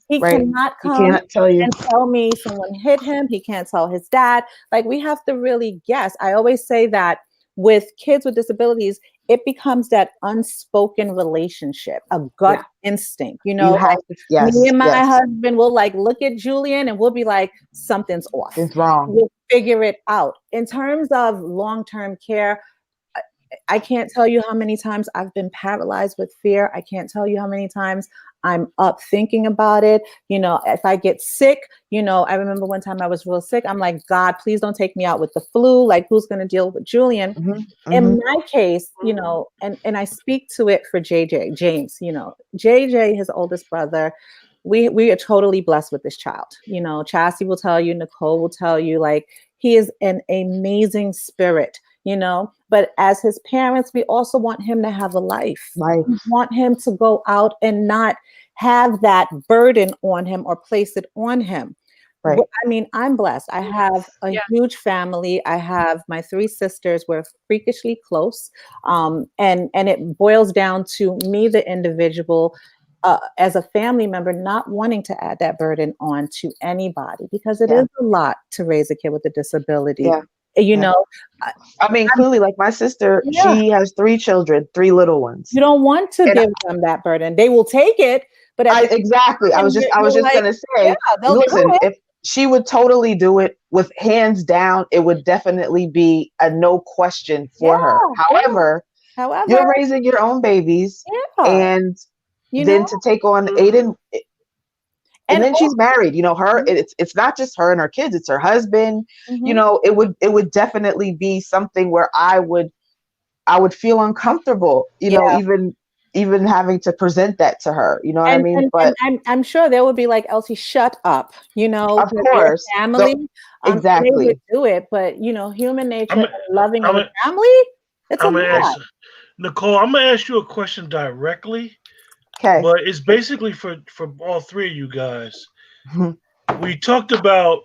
He cannot come can't tell you and tell me someone hit him. He can't tell his dad. Like, we have to really guess. I always say that with kids with disabilities, it becomes that unspoken relationship, a gut instinct. Me and my husband will look at Julian and we'll be like, something's off. It's wrong. We'll figure it out. In terms of long-term care, I can't tell you how many times I've been paralyzed with fear. I can't tell you how many times I'm up thinking about it. If I get sick, I remember one time I was real sick. I'm like, God, please don't take me out with the flu. Like, who's going to deal with Julian? In my case, and I speak to it for James, JJ, his oldest brother, we are totally blessed with this child. Chastity will tell you, Nicole will tell you, like, he is an amazing spirit. But as his parents, we also want him to have a life. We want him to go out and not have that burden on him or place it on him. Right. I mean, I'm blessed. I have a Yeah. huge family. I have my 3 sisters. We're freakishly close. And it boils down to me, the individual, as a family member, not wanting to add that burden on to anybody, because it is a lot to raise a kid with a disability. Yeah. You know, I mean, clearly, like my sister, she has 3 children, 3 little ones. you don't want to give them that burden. They will take it, but exactly. I was just like, gonna say, they'll listen, do it. if she would totally do it with hands down, it would definitely be a no question for her. However, you're raising your own babies, and then to take on Aiden. And then she's married, her, it's not just her and her kids, it's her husband. It would definitely be something where I would feel uncomfortable, even having to present that to her, you know what I mean? But I'm sure there would be like, Elsie, shut up, of course, family, exactly. they would do it, but human nature and loving I'm a family, it's a lot. Nicole, I'm gonna ask you a question directly. Okay. But it's basically for all 3 of you guys. We talked about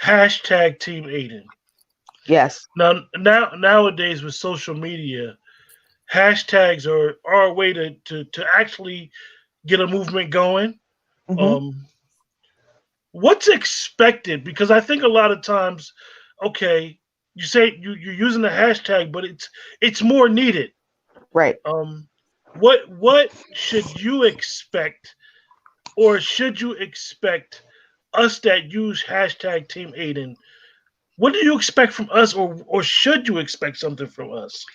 hashtag Team Aiden. Yes. Nowadays with social media, hashtags are a way to actually get a movement going. What's expected? Because I think a lot of times, okay, you say you're using the hashtag, but it's more needed. Right. What should you expect, or should you expect us that use hashtag Team Aiden? What do you expect from us, or should you expect something from us?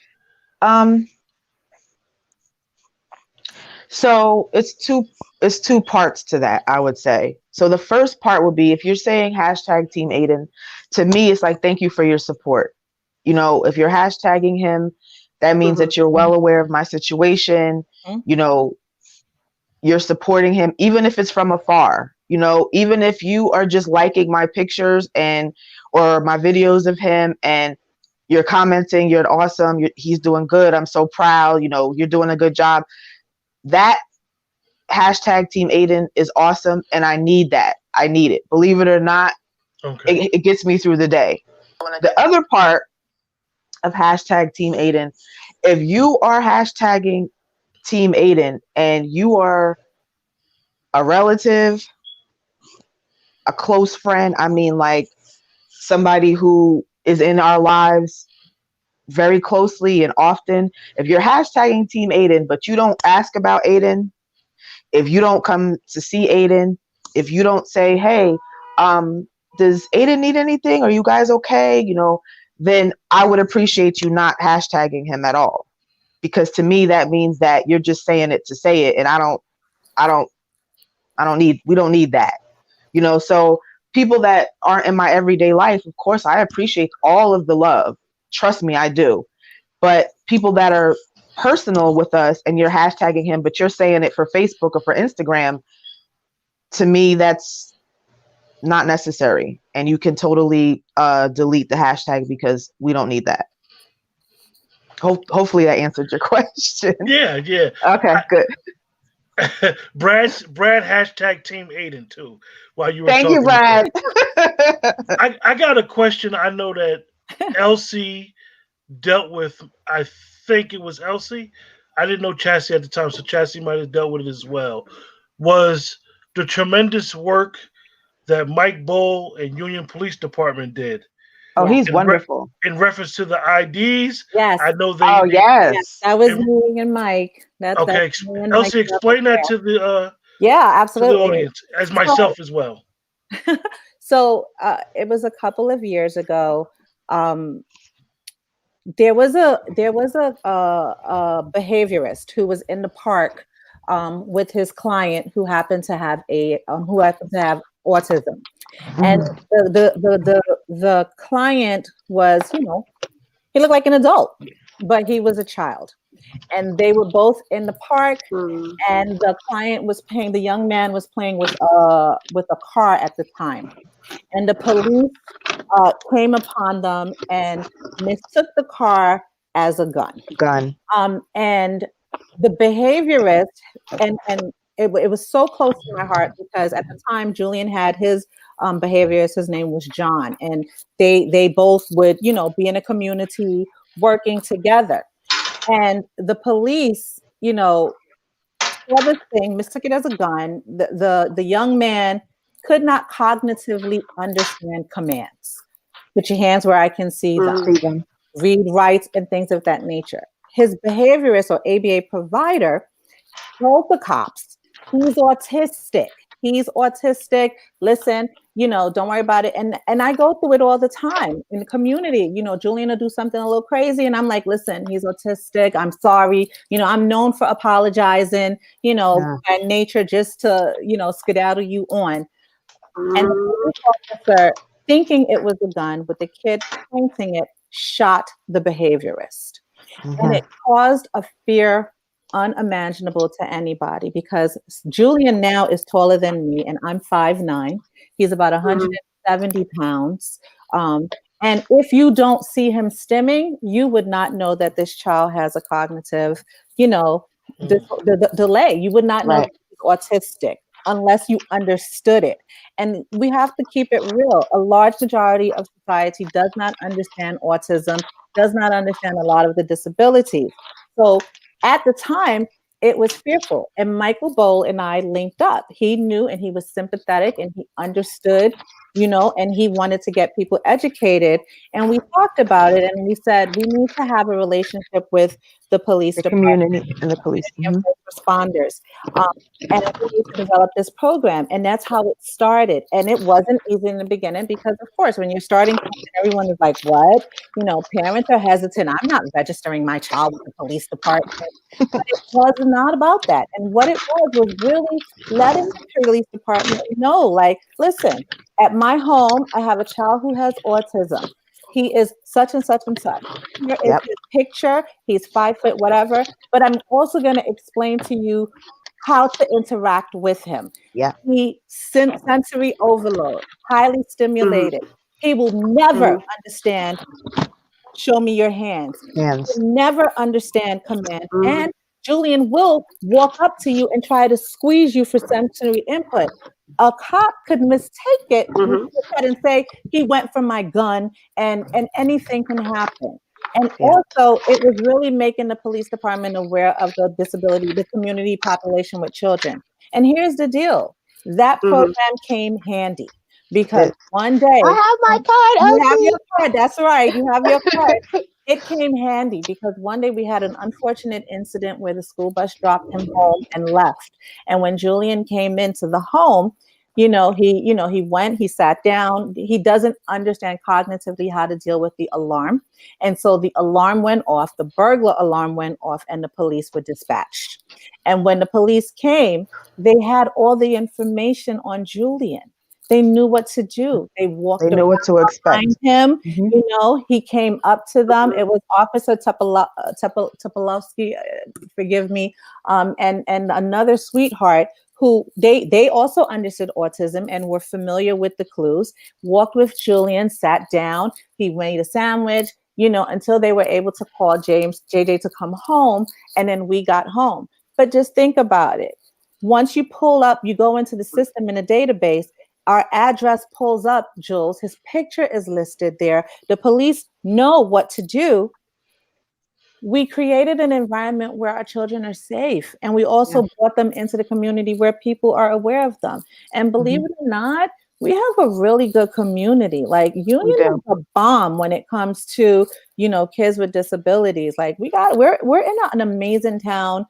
So it's two parts to that, I would say. So the first part would be, if you're saying hashtag Team Aiden, to me, it's like, thank you for your support. If you're hashtagging him, that means that you're well aware of my situation. You're supporting him, even if it's from afar. Even if you are just liking my pictures or my videos of him, and you're commenting, you're awesome, he's doing good, I'm so proud, you're doing a good job. That hashtag Team Aiden is awesome, and I need that. I need it. Believe it or not, it gets me through the day. The other part of hashtag Team Aiden, if you are hashtagging Team Aiden and you are a relative, a close friend, I mean, like somebody who is in our lives very closely and often, if you're hashtagging Team Aiden, but you don't ask about Aiden, if you don't come to see Aiden, if you don't say, hey, does Aiden need anything? Are you guys okay? Then I would appreciate you not hashtagging him at all. Because to me, that means that you're just saying it to say it. And we don't need that. So people that aren't in my everyday life, of course, I appreciate all of the love. Trust me, I do. But people that are personal with us and you're hashtagging him, but you're saying it for Facebook or for Instagram, to me, that's not necessary. And you can totally delete the hashtag, because we don't need that. Hopefully that answered your question. Yeah. Okay, good. Brad hashtag Team Aiden too. While you were Thank talking, you, Brad. I got a question. I know that Elsie dealt with. I think it was Elsie. I didn't know Chastity at the time, so Chastity might have dealt with it as well. Was the tremendous work that Mike Bull and Union Police Department did. Oh, he's wonderful. In reference to the IDs, yes, I know they. Oh, yes. That was me and Mike. Okay, Elsie, explain that to the. Yeah, absolutely. To the audience, as myself as well. So it was a couple of years ago. There was a behaviorist who was in the park with his client who happened to have autism, and the client was, he looked like an adult, but he was a child. And they were both in the park, and the young man was playing with a car at the time. And the police came upon them and mistook the car as a gun. And the behaviorist, and it was so close to my heart because at the time Julian had his behaviorist. His name was John, and they both would, you know, be in a community working together. And the police, you know, saw this thing, mistook it as a gun. The young man could not cognitively understand commands. Put your hands where I can see them. Read, write, and things of that nature. His behaviorist or ABA provider told the cops, he's autistic. He's autistic. Listen, you know, don't worry about it. And I go through it all the time in the community. You know, Julian will do something a little crazy, and I'm like, listen, he's autistic. I'm sorry. You know, I'm known for apologizing, you know, by nature, just to, you know, skedaddle you on. And the police officer, thinking it was a gun, with the kid pointing it, shot the behaviorist. And it caused a fear unimaginable to anybody, because Julian now is taller than me, and I'm 5'9". He's about 170 pounds. And if you don't see him stimming, you would not know that this child has a cognitive, you know, delay. You would not know that he's autistic unless you understood it. And we have to keep it real. A large majority of society does not understand autism, does not understand a lot of the disabilities. So at the time, it was fearful. And Michael Bowl and I linked up. He knew, and he was sympathetic, and he understood, you know, and he wanted to get people educated. And we talked about it, and we said, we need to have a relationship with the police department, community and the police and first responders. And we need to develop this program. And that's how it started. And it wasn't easy in the beginning because, of course, when you're starting, everyone is like, what? You know, parents are hesitant. I'm not registering my child with the police department. But it was not about that. And what it was really letting the police department know, like, listen, at my home, I have a child who has autism. He is such and such and such. Here is his picture. He's 5 foot, whatever. But I'm also going to explain to you how to interact with him. He sensory overload, highly stimulated. He will never understand, show me your hands. He'll never understand command. And Julian will walk up to you and try to squeeze you for sensory input. A cop could mistake it and say, he went for my gun, and anything can happen. And also, it was really making the police department aware of the disability, the community population with children. And here's the deal. That program came handy because one day, I have my card. You have your card. That's right. You have your card. It came handy because one day we had an unfortunate incident where the school bus dropped him home and left. And when Julian came into the home, he went, he sat down. He doesn't understand cognitively how to deal with the alarm. And so the alarm went off, the burglar alarm went off, and the police were dispatched. And when the police came, they had all the information on Julian. They knew what to do. They walked. They knew what to expect. Him, he came up to them. It was Officer Topolowski, forgive me, and another sweetheart who they also understood autism and were familiar with the clues. Walked with Julian, sat down. He made a sandwich, until they were able to call JJ to come home, and then we got home. But just think about it. Once you pull up, you go into the system in a database. Our address pulls up, Jules. His picture is listed there. The police know what to do. We created an environment where our children are safe. And we also brought them into the community where people are aware of them. And believe it or not, we have a really good community. Like Union is a bomb when it comes to, kids with disabilities. Like we're in an amazing town.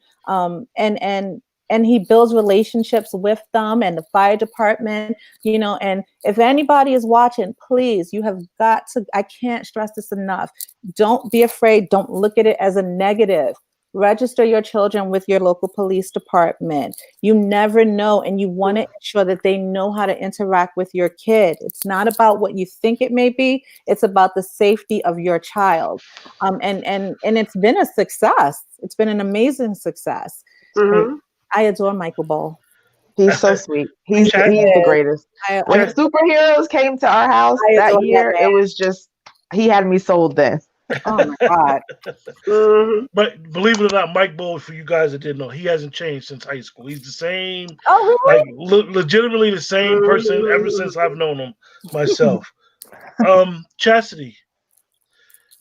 And he builds relationships with them and the fire department, and if anybody is watching, please, you have got to, I can't stress this enough. Don't be afraid. Don't look at it as a negative. Register your children with your local police department. You never know. And you want to ensure that they know how to interact with your kid. It's not about what you think it may be. It's about the safety of your child. And it's been a success. It's been an amazing success. Mm-hmm. I adore Michael Ball. He's so sweet. He's the greatest. When superheroes came to our house that year, it was just, he had me sold then. Oh my God. Mhm. But believe it or not, Mike Bowles, for you guys that didn't know, he hasn't changed since high school. He's the same, Oh, like legitimately the same person ever Mhm. since I've known him myself. Chastity,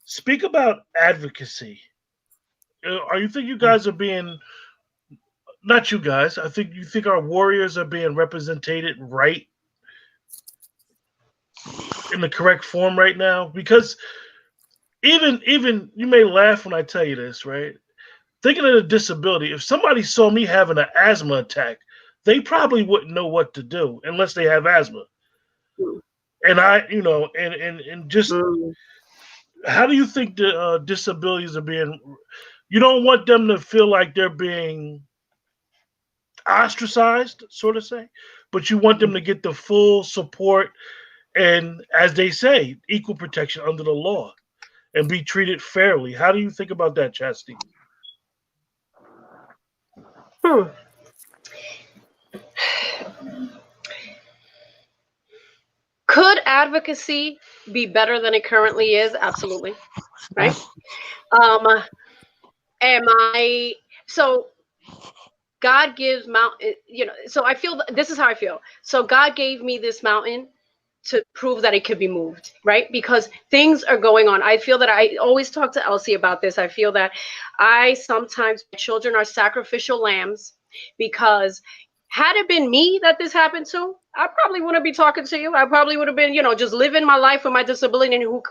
speak about advocacy. Are you think you guys are being, not you guys, I think you think our warriors are being represented right in the correct form right now? Because even you may laugh when I tell you this, right? Thinking of a disability, if somebody saw me having an asthma attack, they probably wouldn't know what to do unless they have asthma. And I, and just Mhm. how do you think the disabilities are being? You don't want them to feel like they're being ostracized, so to say, but you want them to get the full support and, as they say, equal protection under the law and be treated fairly. How do you think about that, Chastity? Hmm. Could advocacy be better than it currently is? Absolutely. Right. Um, am I so God gives mountain, so I feel this is how I feel. So God gave me this mountain to prove that it could be moved, right? Because things are going on. I feel that I always talk to Elsie about this. I feel that I sometimes, children are sacrificial lambs because had it been me that this happened to, I probably wouldn't be talking to you. I probably would have been, just living my life with my disability and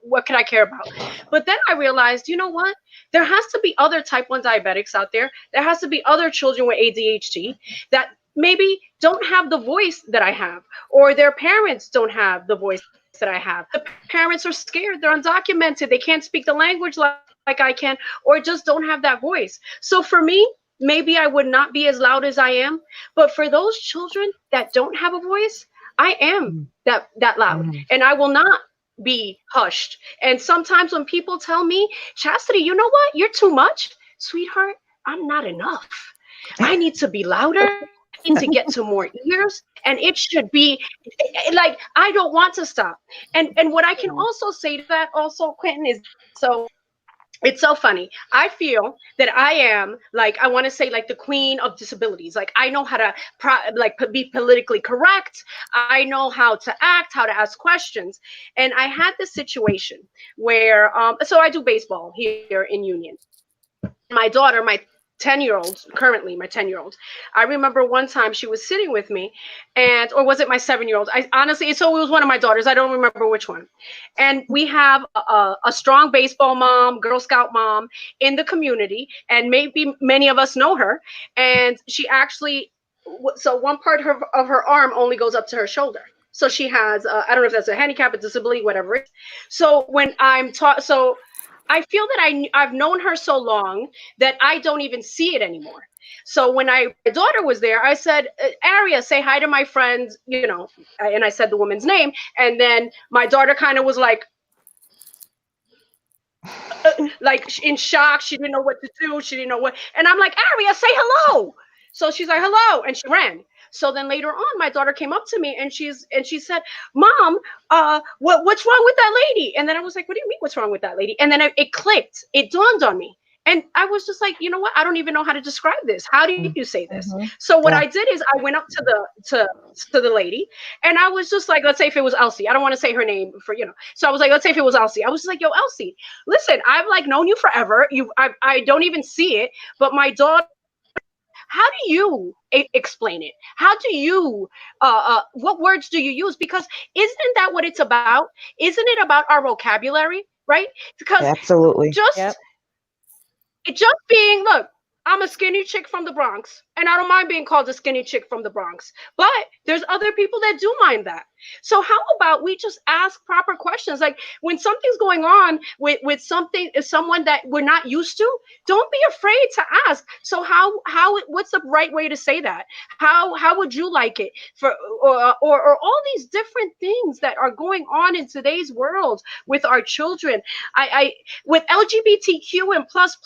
what could I care about? But then I realized, you know what? There has to be other type 1 diabetics out there. There has to be other children with ADHD that maybe don't have the voice that I have, or their parents don't have the voice that I have. The parents are scared, they're undocumented, they can't speak the language like I can, or just don't have that voice. So for me, maybe I would not be as loud as I am, but for those children that don't have a voice, I am that loud, and I will not be hushed. And sometimes when people tell me, Chastity, you know what? You're too much, sweetheart. I'm not enough. I need to be louder. I need to get to more ears, and it should be like I don't want to stop. And what I can also say to that, also, Quentin, is so it's so funny. I feel that I am like I want to say like the queen of disabilities. Like I know how to be politically correct. I know how to act, how to ask questions. And I had this situation where so I do baseball here in Union. My daughter, my 10-year-old, currently my 10-year-old, I remember one time she was sitting with me, and or was it my 7-year-old? I honestly, so it was one of my daughters. I don't remember which one. And we have a strong baseball mom, Girl Scout mom in the community, and maybe many of us know her. And she actually, so one part of her arm only goes up to her shoulder. So she has, I don't know if that's a handicap, a disability, whatever it is. So when I'm taught, so I feel that I've known her so long that I don't even see it anymore. So when my daughter was there, I said, Aria, say hi to my friends, and I said the woman's name. And then my daughter kind of was like in shock. She didn't know what to do. She didn't know what. And I'm like, Aria, say hello. So she's like, hello. And she ran. So then later on, my daughter came up to me and she said, Mom, what's wrong with that lady? And then I was like, what do you mean what's wrong with that lady? And then it clicked. It dawned on me. And I was just like, you know what? I don't even know how to describe this. How do you say this? So what I did is I went up to the lady, and I was just like, let's say if it was Elsie. I don't want to say her name So I was like, let's say if it was Elsie. I was just like, yo, Elsie, listen, I've like known you forever. I don't even see it, but my daughter, how do you explain it? How do you what words do you use? Because isn't that what it's about? Isn't it about our vocabulary, right? Because Absolutely. Yep. it just being, look, I'm a skinny chick from the Bronx, and I don't mind being called a skinny chick from the Bronx. But there's other people that do mind that. So how about we just ask proper questions? Like when something's going on with someone that we're not used to, don't be afraid to ask. So what's the right way to say that? How would you like it for or all these different things that are going on in today's world with our children? I with LGBTQ and plus.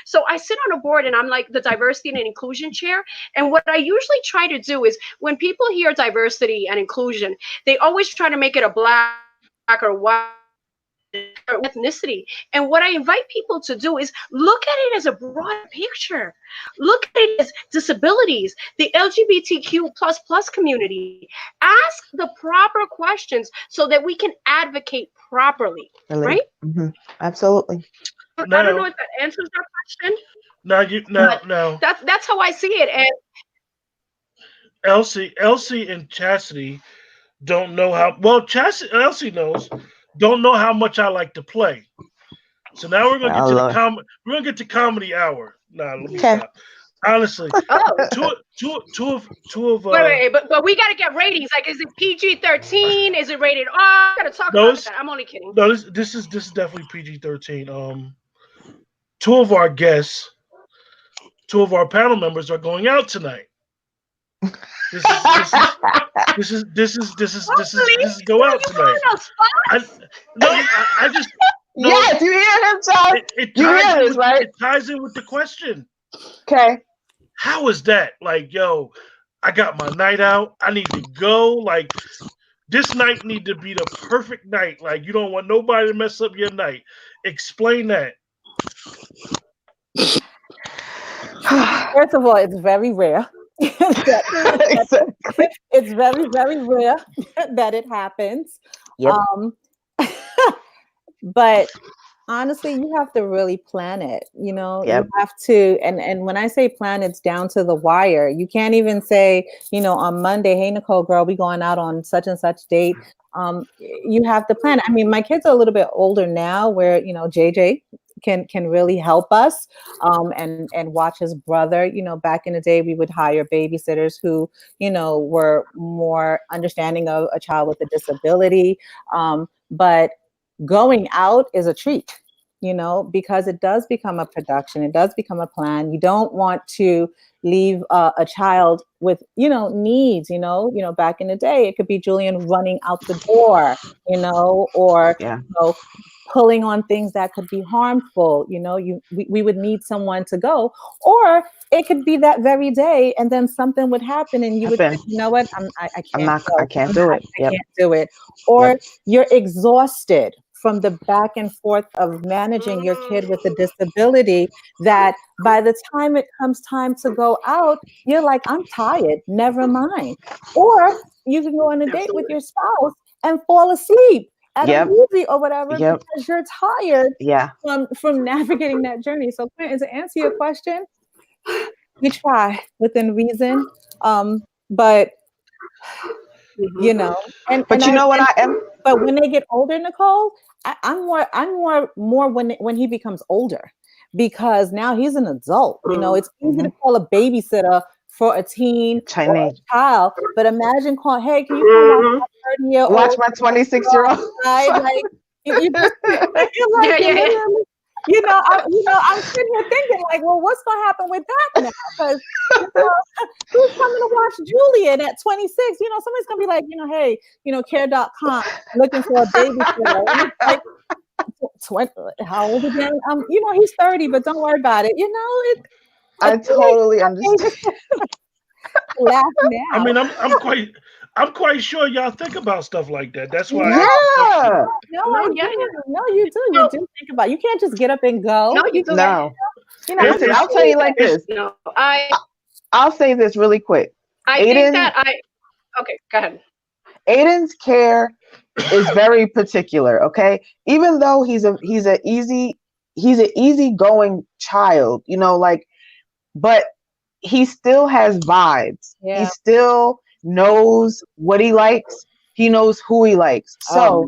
So I sit on a board and I'm like the diversity and inclusion chair. And what I usually try to do is when people hear diversity and inclusion, they always try to make it a black or white ethnicity. And what I invite people to do is look at it as a broad picture. Look at it as disabilities, the LGBTQ plus community. Ask the proper questions so that we can advocate properly, Really? right? Mm-hmm. Absolutely. I don't know if that answers your question. No. That's how I see it. And Elsie and Chastity don't know how well Elsie knows. Don't know how much I like to play. So now we're gonna get to the we're gonna get to comedy hour. Nah, let me stop. Honestly, two of wait, but we gotta get ratings. Like, is it PG-13? Is it rated R? I gotta talk about that. I'm only kidding. No, this is definitely PG-13. Two of our guests, two of our panel members are going out tonight. This is go out tonight. I just yes, you hear him, Charles. You hear this, right? It ties in with the question. Okay. How is that? Like, yo, I got my night out. I need to go. Like, this night need to be the perfect night. Like, you don't want nobody to mess up your night. Explain that. First of all, it's very rare. It's very, very rare that it happens. Yep. But honestly, you have to really plan it. You Yep. have to, and when I say plan, it's down to the wire. You can't even say, on Monday, hey, Nicole, girl, we going out on such and such date. You have to plan. I mean, my kids are a little bit older now where, JJ can really help us and watch his brother. Back in the day, we would hire babysitters who, were more understanding of a child with a disability. But going out is a treat, because it does become a production. It does become a plan. You don't want to leave a child with, needs, back in the day, it could be Julian running out the door, or, pulling on things that could be harmful. We would need someone to go, or it could be that very day and then something would happen and you would think, you know what, I can't do it. Or you're exhausted from the back and forth of managing your kid with a disability, that by the time it comes time to go out, you're like, I'm tired, never mind. Or you can go on a date with your spouse and fall asleep at a movie or whatever because you're tired from navigating that journey. So, Quentin, to answer your question, we try within reason, but but you know what I am. But when they get older, Nicole, I'm more when he becomes older, because now he's an adult. It's easy to call a babysitter for a teen or a child, but imagine calling, hey, can you come watch my 26-year-old? Like, I'm sitting here thinking, like, well, what's going to happen with that now? Because who's coming to watch Julian at 26? Somebody's going to be like, hey, care.com looking for a babysitter. Like, 20, how old again? He's 30, but don't worry about it. I totally understand. Laugh now. I mean, I'm quite sure y'all think about stuff like that. That's why. No, you do. You do think about it. You can't just get up and go. No, you do. No. Listen, I'll tell you like this. No, I'll say this really quick. Okay, go ahead. Aiden's care is very particular. Okay, even though he's an easygoing child, but he still has vibes. Yeah. He still knows what he likes. He knows who he likes. So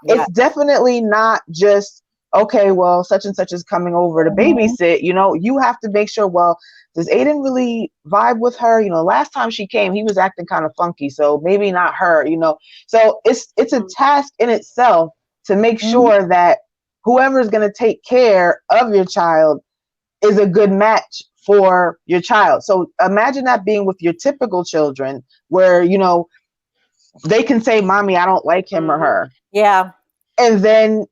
it's definitely not just, okay, well, such and such is coming over to babysit. You have to make sure, well, does Aiden really vibe with her? Last time she came, he was acting kind of funky. So maybe not her, So it's a task in itself to make sure that whoever is going to take care of your child is a good match for your child. So imagine that being with your typical children where, they can say, mommy, I don't like him or her. Yeah. And then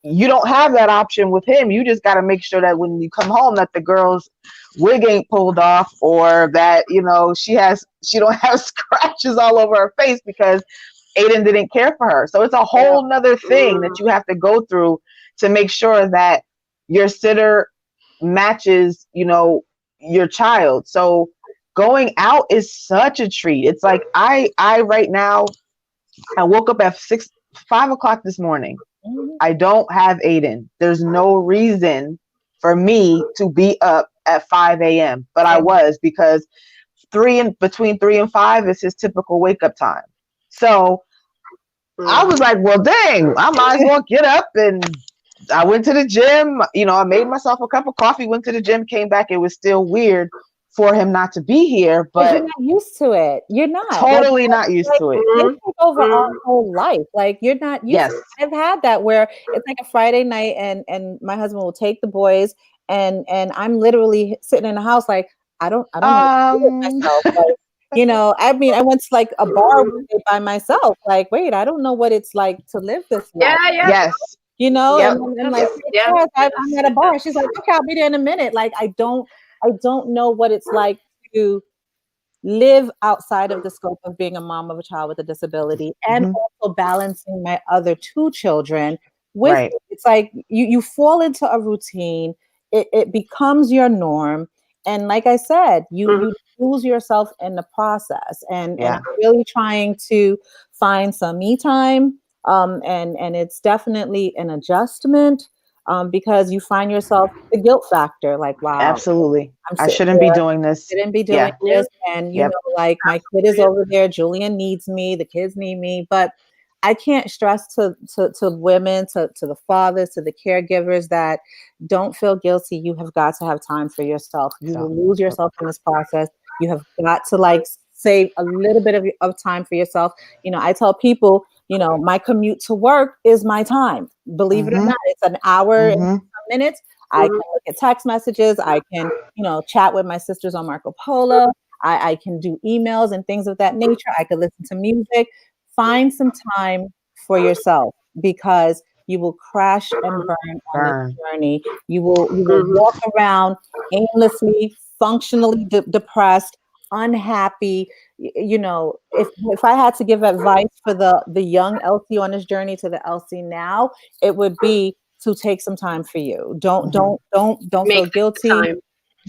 you don't have that option with him. You just got to make sure that when you come home that the girl's wig ain't pulled off, or that, she don't have scratches all over her face, because Aiden didn't care for her. So it's a whole nother thing that you have to go through to make sure that your sitter matches, you know, your child. So going out is such a treat. It's like I right now, I woke up at 5 o'clock this morning. I don't have Aiden. There's no reason for me to be up at 5 a.m. But I was, because between 3 and 5 is his typical wake up time. So I was like, well, dang, I might as well get up. And I went to the gym. You know, I made myself a cup of coffee, went to the gym, came back. It was still weird for him not to be here, but you're not used to it. You're not totally not used to it. They take over our whole life. Like, you're not used to it. I've had that where it's like a Friday night and my husband will take the boys and I'm literally sitting in the house like, I don't know what to do with myself. Like, you know, I mean, I went to like a bar one day by myself. Like, wait, I don't know what it's like to live this life. Yes. You know, and I'm like, I'm at a bar. She's like, okay, I'll be there in a minute. Like, I don't know what it's like to live outside of the scope of being a mom of a child with a disability and also balancing my other 2 children with it's like you fall into a routine. It becomes your norm. And like I said, you lose yourself in the process and really trying to find some me time. And it's definitely an adjustment. Because you find yourself the guilt factor, like, wow, absolutely, I shouldn't be doing this. Shouldn't be doing this, and you know, like my kid is over there. Julian needs me. The kids need me, but I can't stress to women, to the fathers, to the caregivers that don't feel guilty. You have got to have time for yourself. You will lose yourself in this process. You have got to like save a little bit of time for yourself. You know, I tell people, you know, my commute to work is my time. Believe it or not, it's an hour and some minutes. I can look at text messages. I can, you know, chat with my sisters on Marco Polo. I can do emails and things of that nature. I could listen to music. Find some time for yourself, because you will crash and burn on this journey. You will walk around aimlessly, functionally depressed, unhappy. You know, if I had to give advice for the young Elsie on this journey to the Elsie now, it would be to take some time for you. Don't feel guilty.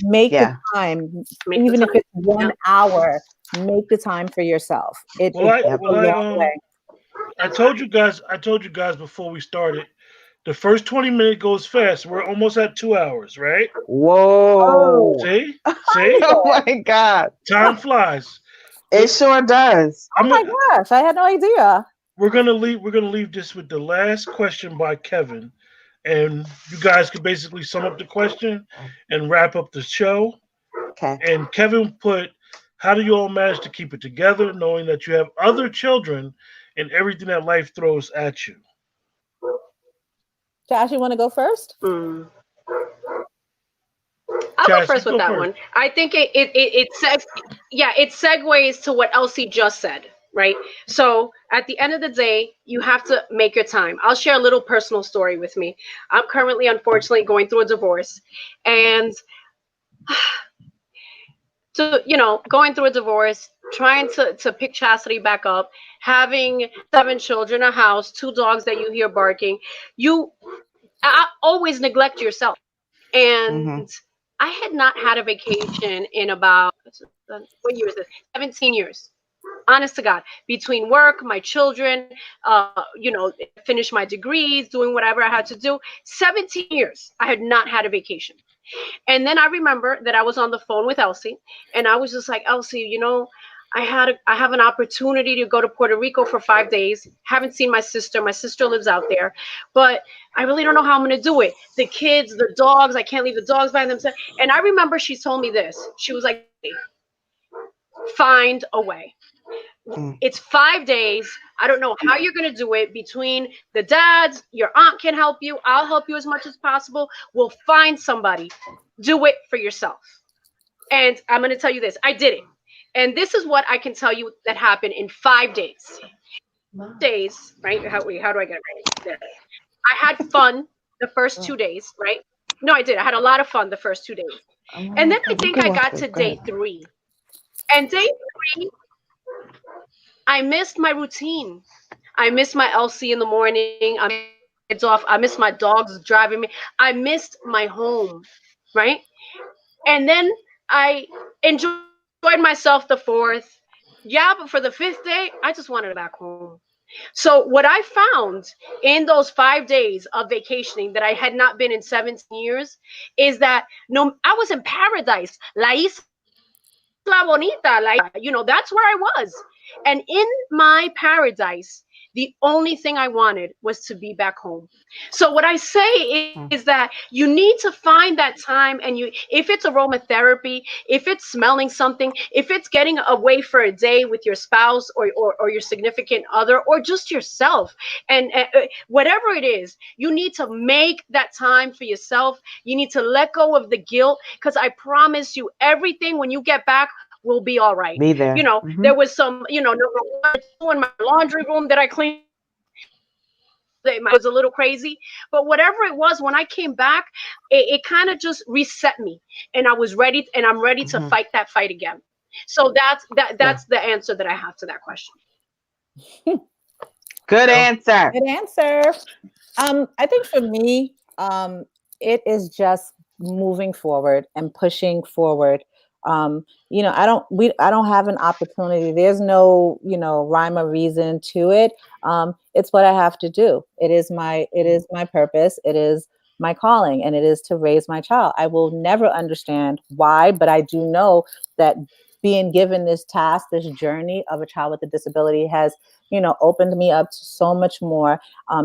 Make the time, even if it's 1 hour. Make the time for yourself. I told you guys before we started. The first 20 minutes goes fast. We're almost at 2 hours, right? Whoa! See? Oh my God! Time flies. It sure does. Oh my gosh! I had no idea. We're gonna leave this with the last question by Kevin, and you guys can basically sum up the question and wrap up the show. Okay. And Kevin put, how do you all manage to keep it together, knowing that you have other children and everything that life throws at you? Josh, you want to go first? I'll go first with that one. I think it segues to what Elsie just said, right? So at the end of the day, you have to make your time. I'll share a little personal story with me. I'm currently, unfortunately, going through a divorce, and so, you know, going through a divorce, trying to pick Chastity back up, having 7 children, a house, 2 dogs that you hear barking, I always neglect yourself. And I had not had a vacation in about, what year is this? 17 years. Honest to God, between work, my children, you know, finish my degrees, doing whatever I had to do, 17 years, I had not had a vacation. And then I remember that I was on the phone with Elsie, and I was just like, Elsie, you know, I have an opportunity to go to Puerto Rico for 5 days. Haven't seen my sister. My sister lives out there, but I really don't know how I'm going to do it. The kids, the dogs, I can't leave the dogs by themselves. And I remember she told me this. She was like, find a way. It's 5 days. I don't know how you're going to do it. Between the dads, your aunt can help you. I'll help you as much as possible. We'll find somebody. Do it for yourself. And I'm going to tell you this. I did it. And this is what I can tell you that happened in 5 days. Days, right? How do I get it right? I had fun the first 2 days, right? No, I did. I had a lot of fun the first 2 days. And then I think I got to day 3. And day 3, I missed my routine. I missed my Elsie in the morning. I missed my kids off. I missed my dogs driving me. I missed my home, right? And then I enjoyed myself the fourth. Yeah, but for the fifth day, I just wanted to go back home. So what I found in those 5 days of vacationing that I had not been in 17 years is that no, I was in paradise, La Isla Bonita, that's where I was. And in my paradise, the only thing I wanted was to be back home. So what I say is that you need to find that time, and if it's aromatherapy, if it's smelling something, if it's getting away for a day with your spouse or your significant other or just yourself, and whatever it is, you need to make that time for yourself. You need to let go of the guilt, because I promise you, everything when you get back will be all right. Be there. There was some, number one or two in my laundry room that I cleaned up. It was a little crazy, but whatever it was, when I came back, it kind of just reset me, and I was ready, and I'm ready to fight that fight again. So that's the answer that I have to that question. Good answer. Good answer. I think for me, it is just moving forward and pushing forward. I don't have an opportunity. There's no, rhyme or reason to it. It's what I have to do. It is my purpose. It is my calling, and it is to raise my child. I will never understand why, but I do know that being given this task, this journey of a child with a disability has, opened me up to so much more,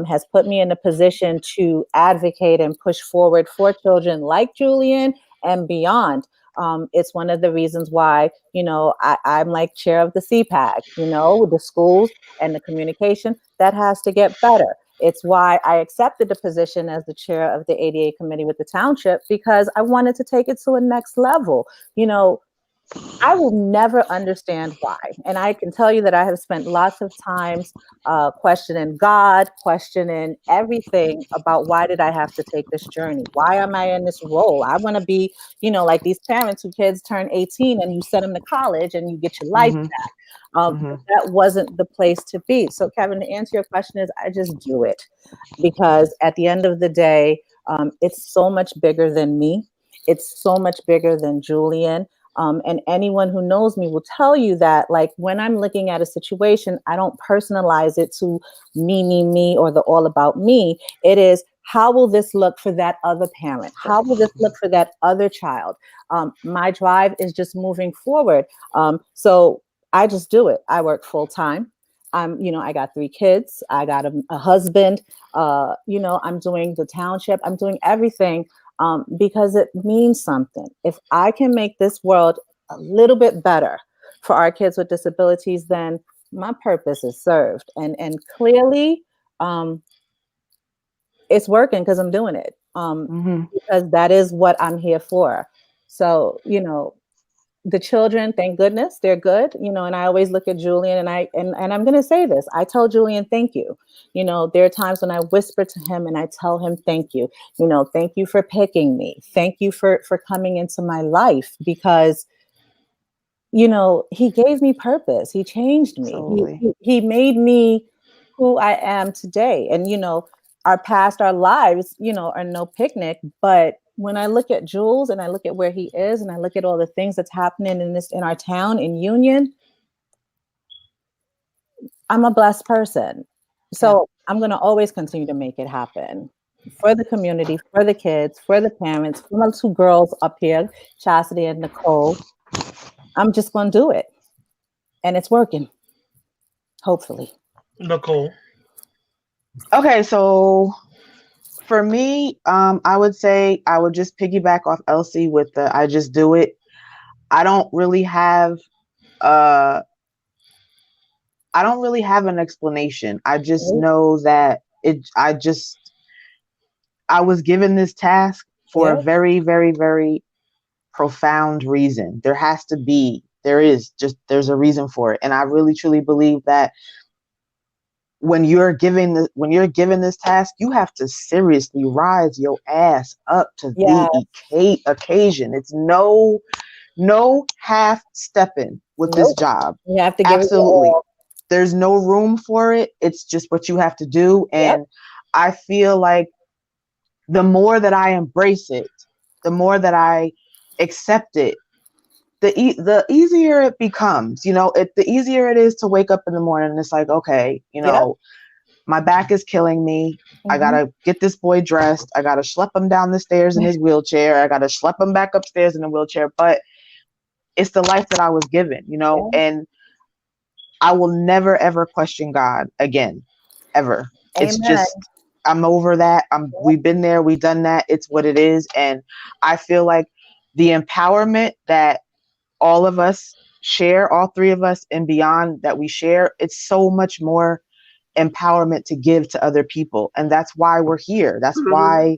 has put me in a position to advocate and push forward for children like Julian and beyond. It's one of the reasons why, I'm like chair of the CPAC, with the schools and the communication that has to get better. It's why I accepted the position as the chair of the ADA committee with the township, because I wanted to take it to a next level. I will never understand why. And I can tell you that I have spent lots of times questioning God, questioning everything about why did I have to take this journey? Why am I in this role? I want to be, like these parents who kids turn 18 and you send them to college and you get your life back. That wasn't the place to be. So Kevin, to answer your question is I just do it, because at the end of the day, it's so much bigger than me. It's so much bigger than Julian. And anyone who knows me will tell you that, like, when I'm looking at a situation, I don't personalize it to me, or the all about me. It is, how will this look for that other parent? How will this look for that other child? My drive is just moving forward. So I just do it. I work full time. I got 3 kids. I got a husband. I'm doing the township. I'm doing everything. Because it means something. If I can make this world a little bit better for our kids with disabilities, then my purpose is served. And clearly, it's working because I'm doing it. Because that is what I'm here for. So, the children, thank goodness, they're good, and I always look at Julian, and I'm going to say this. I tell Julian, thank you. There are times when I whisper to him and I tell him, thank you. Thank you for picking me. Thank you for coming into my life, because, he gave me purpose. He changed me. He made me who I am today. And, our lives, are no picnic, but when I look at Jules and I look at where he is and I look at all the things that's happening in our town, in Union, I'm a blessed person. So I'm going to always continue to make it happen for the community, for the kids, for the parents, for my 2 girls up here, Chastity and Nicole. I'm just going to do it. And it's working. Hopefully. Nicole. Okay, so for me, I would say I would just piggyback off Elsie with the I just do it. I don't really have an explanation. I just know that I was given this task for a very, very, very profound reason. There's a reason for it. And I really truly believe that when you're given this task, you have to seriously rise your ass up to the occasion. It's no no half stepping with this Nope. job. You have to give Absolutely. it all. There's no room for it. It's just what you have to do. And I feel like the more that I embrace it, the more that I accept it, the easier it becomes. The easier it is to wake up in the morning and it's like, okay, my back is killing me. I gotta get this boy dressed. I gotta schlep him down the stairs in his wheelchair. I gotta schlep him back upstairs in a wheelchair. But it's the life that I was given, and I will never ever question God again, ever. Amen. It's just I'm over that. We've been there, we've done that. It's what it is, and I feel like the empowerment that all of us share, all three of us and beyond that we share, it's so much more empowerment to give to other people. And that's why we're here. That's why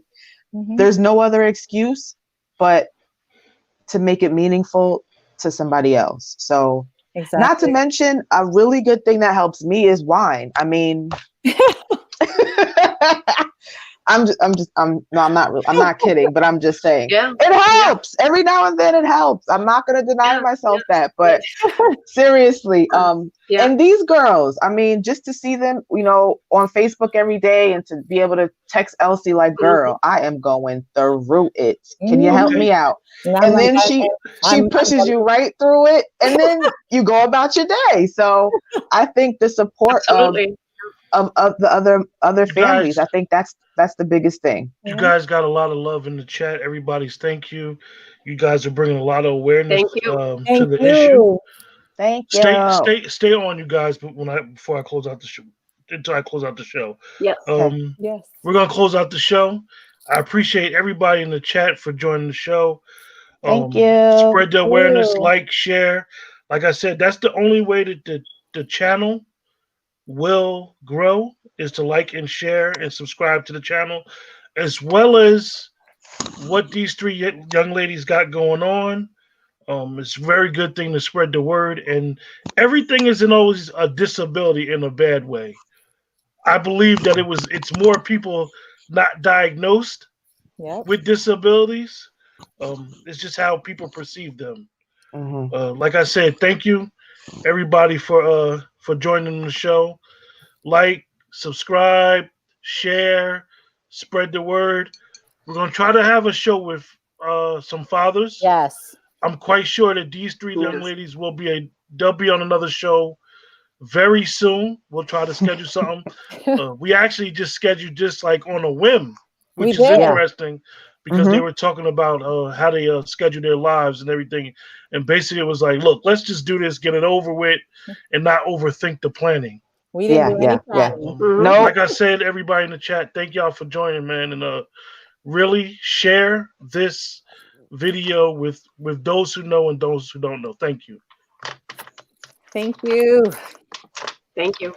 there's no other excuse but to make it meaningful to somebody else. So not to mention, a really good thing that helps me is wine. I mean, I'm not kidding, but I'm just saying it helps. Every now and then it helps. I'm not going to deny myself that, but seriously, and these girls, I mean, just to see them, on Facebook every day and to be able to text Elsie like, girl, I am going through it. Can you help me out? And then she pushes you right through it, and then you go about your day. So I think the support of the other families, guys, I think that's the biggest thing. You guys got a lot of love in the chat. Everybody's thank you. You guys are bringing a lot of awareness to the issue. Thank you. Stay on, you guys. But before I close out the show, until I close out the show. Yes. Yes. We're gonna close out the show. I appreciate everybody in the chat for joining the show. Thank you. Spread the awareness, like, share. Like I said, that's the only way that the channel will grow, is to like and share and subscribe to the channel, as well as what these three young ladies got going on. It's a very good thing to spread the word, and everything isn't always a disability in a bad way. I believe that it's more people not diagnosed with disabilities. It's just how people perceive them. Like I said, thank you everybody for joining the show. Like, subscribe, share, spread the word. We're gonna try to have a show with some fathers. Yes. I'm quite sure that these three young ladies they'll be on another show very soon. We'll try to schedule something. We actually just scheduled just like on a whim, which is interesting because they were talking about how they schedule their lives and everything. And basically it was like, look, let's just do this, get it over with, and not overthink the planning. We didn't do any planning. No. Like I said, everybody in the chat, thank y'all for joining, man. And really share this video with those who know and those who don't know. Thank you. Thank you. Thank you.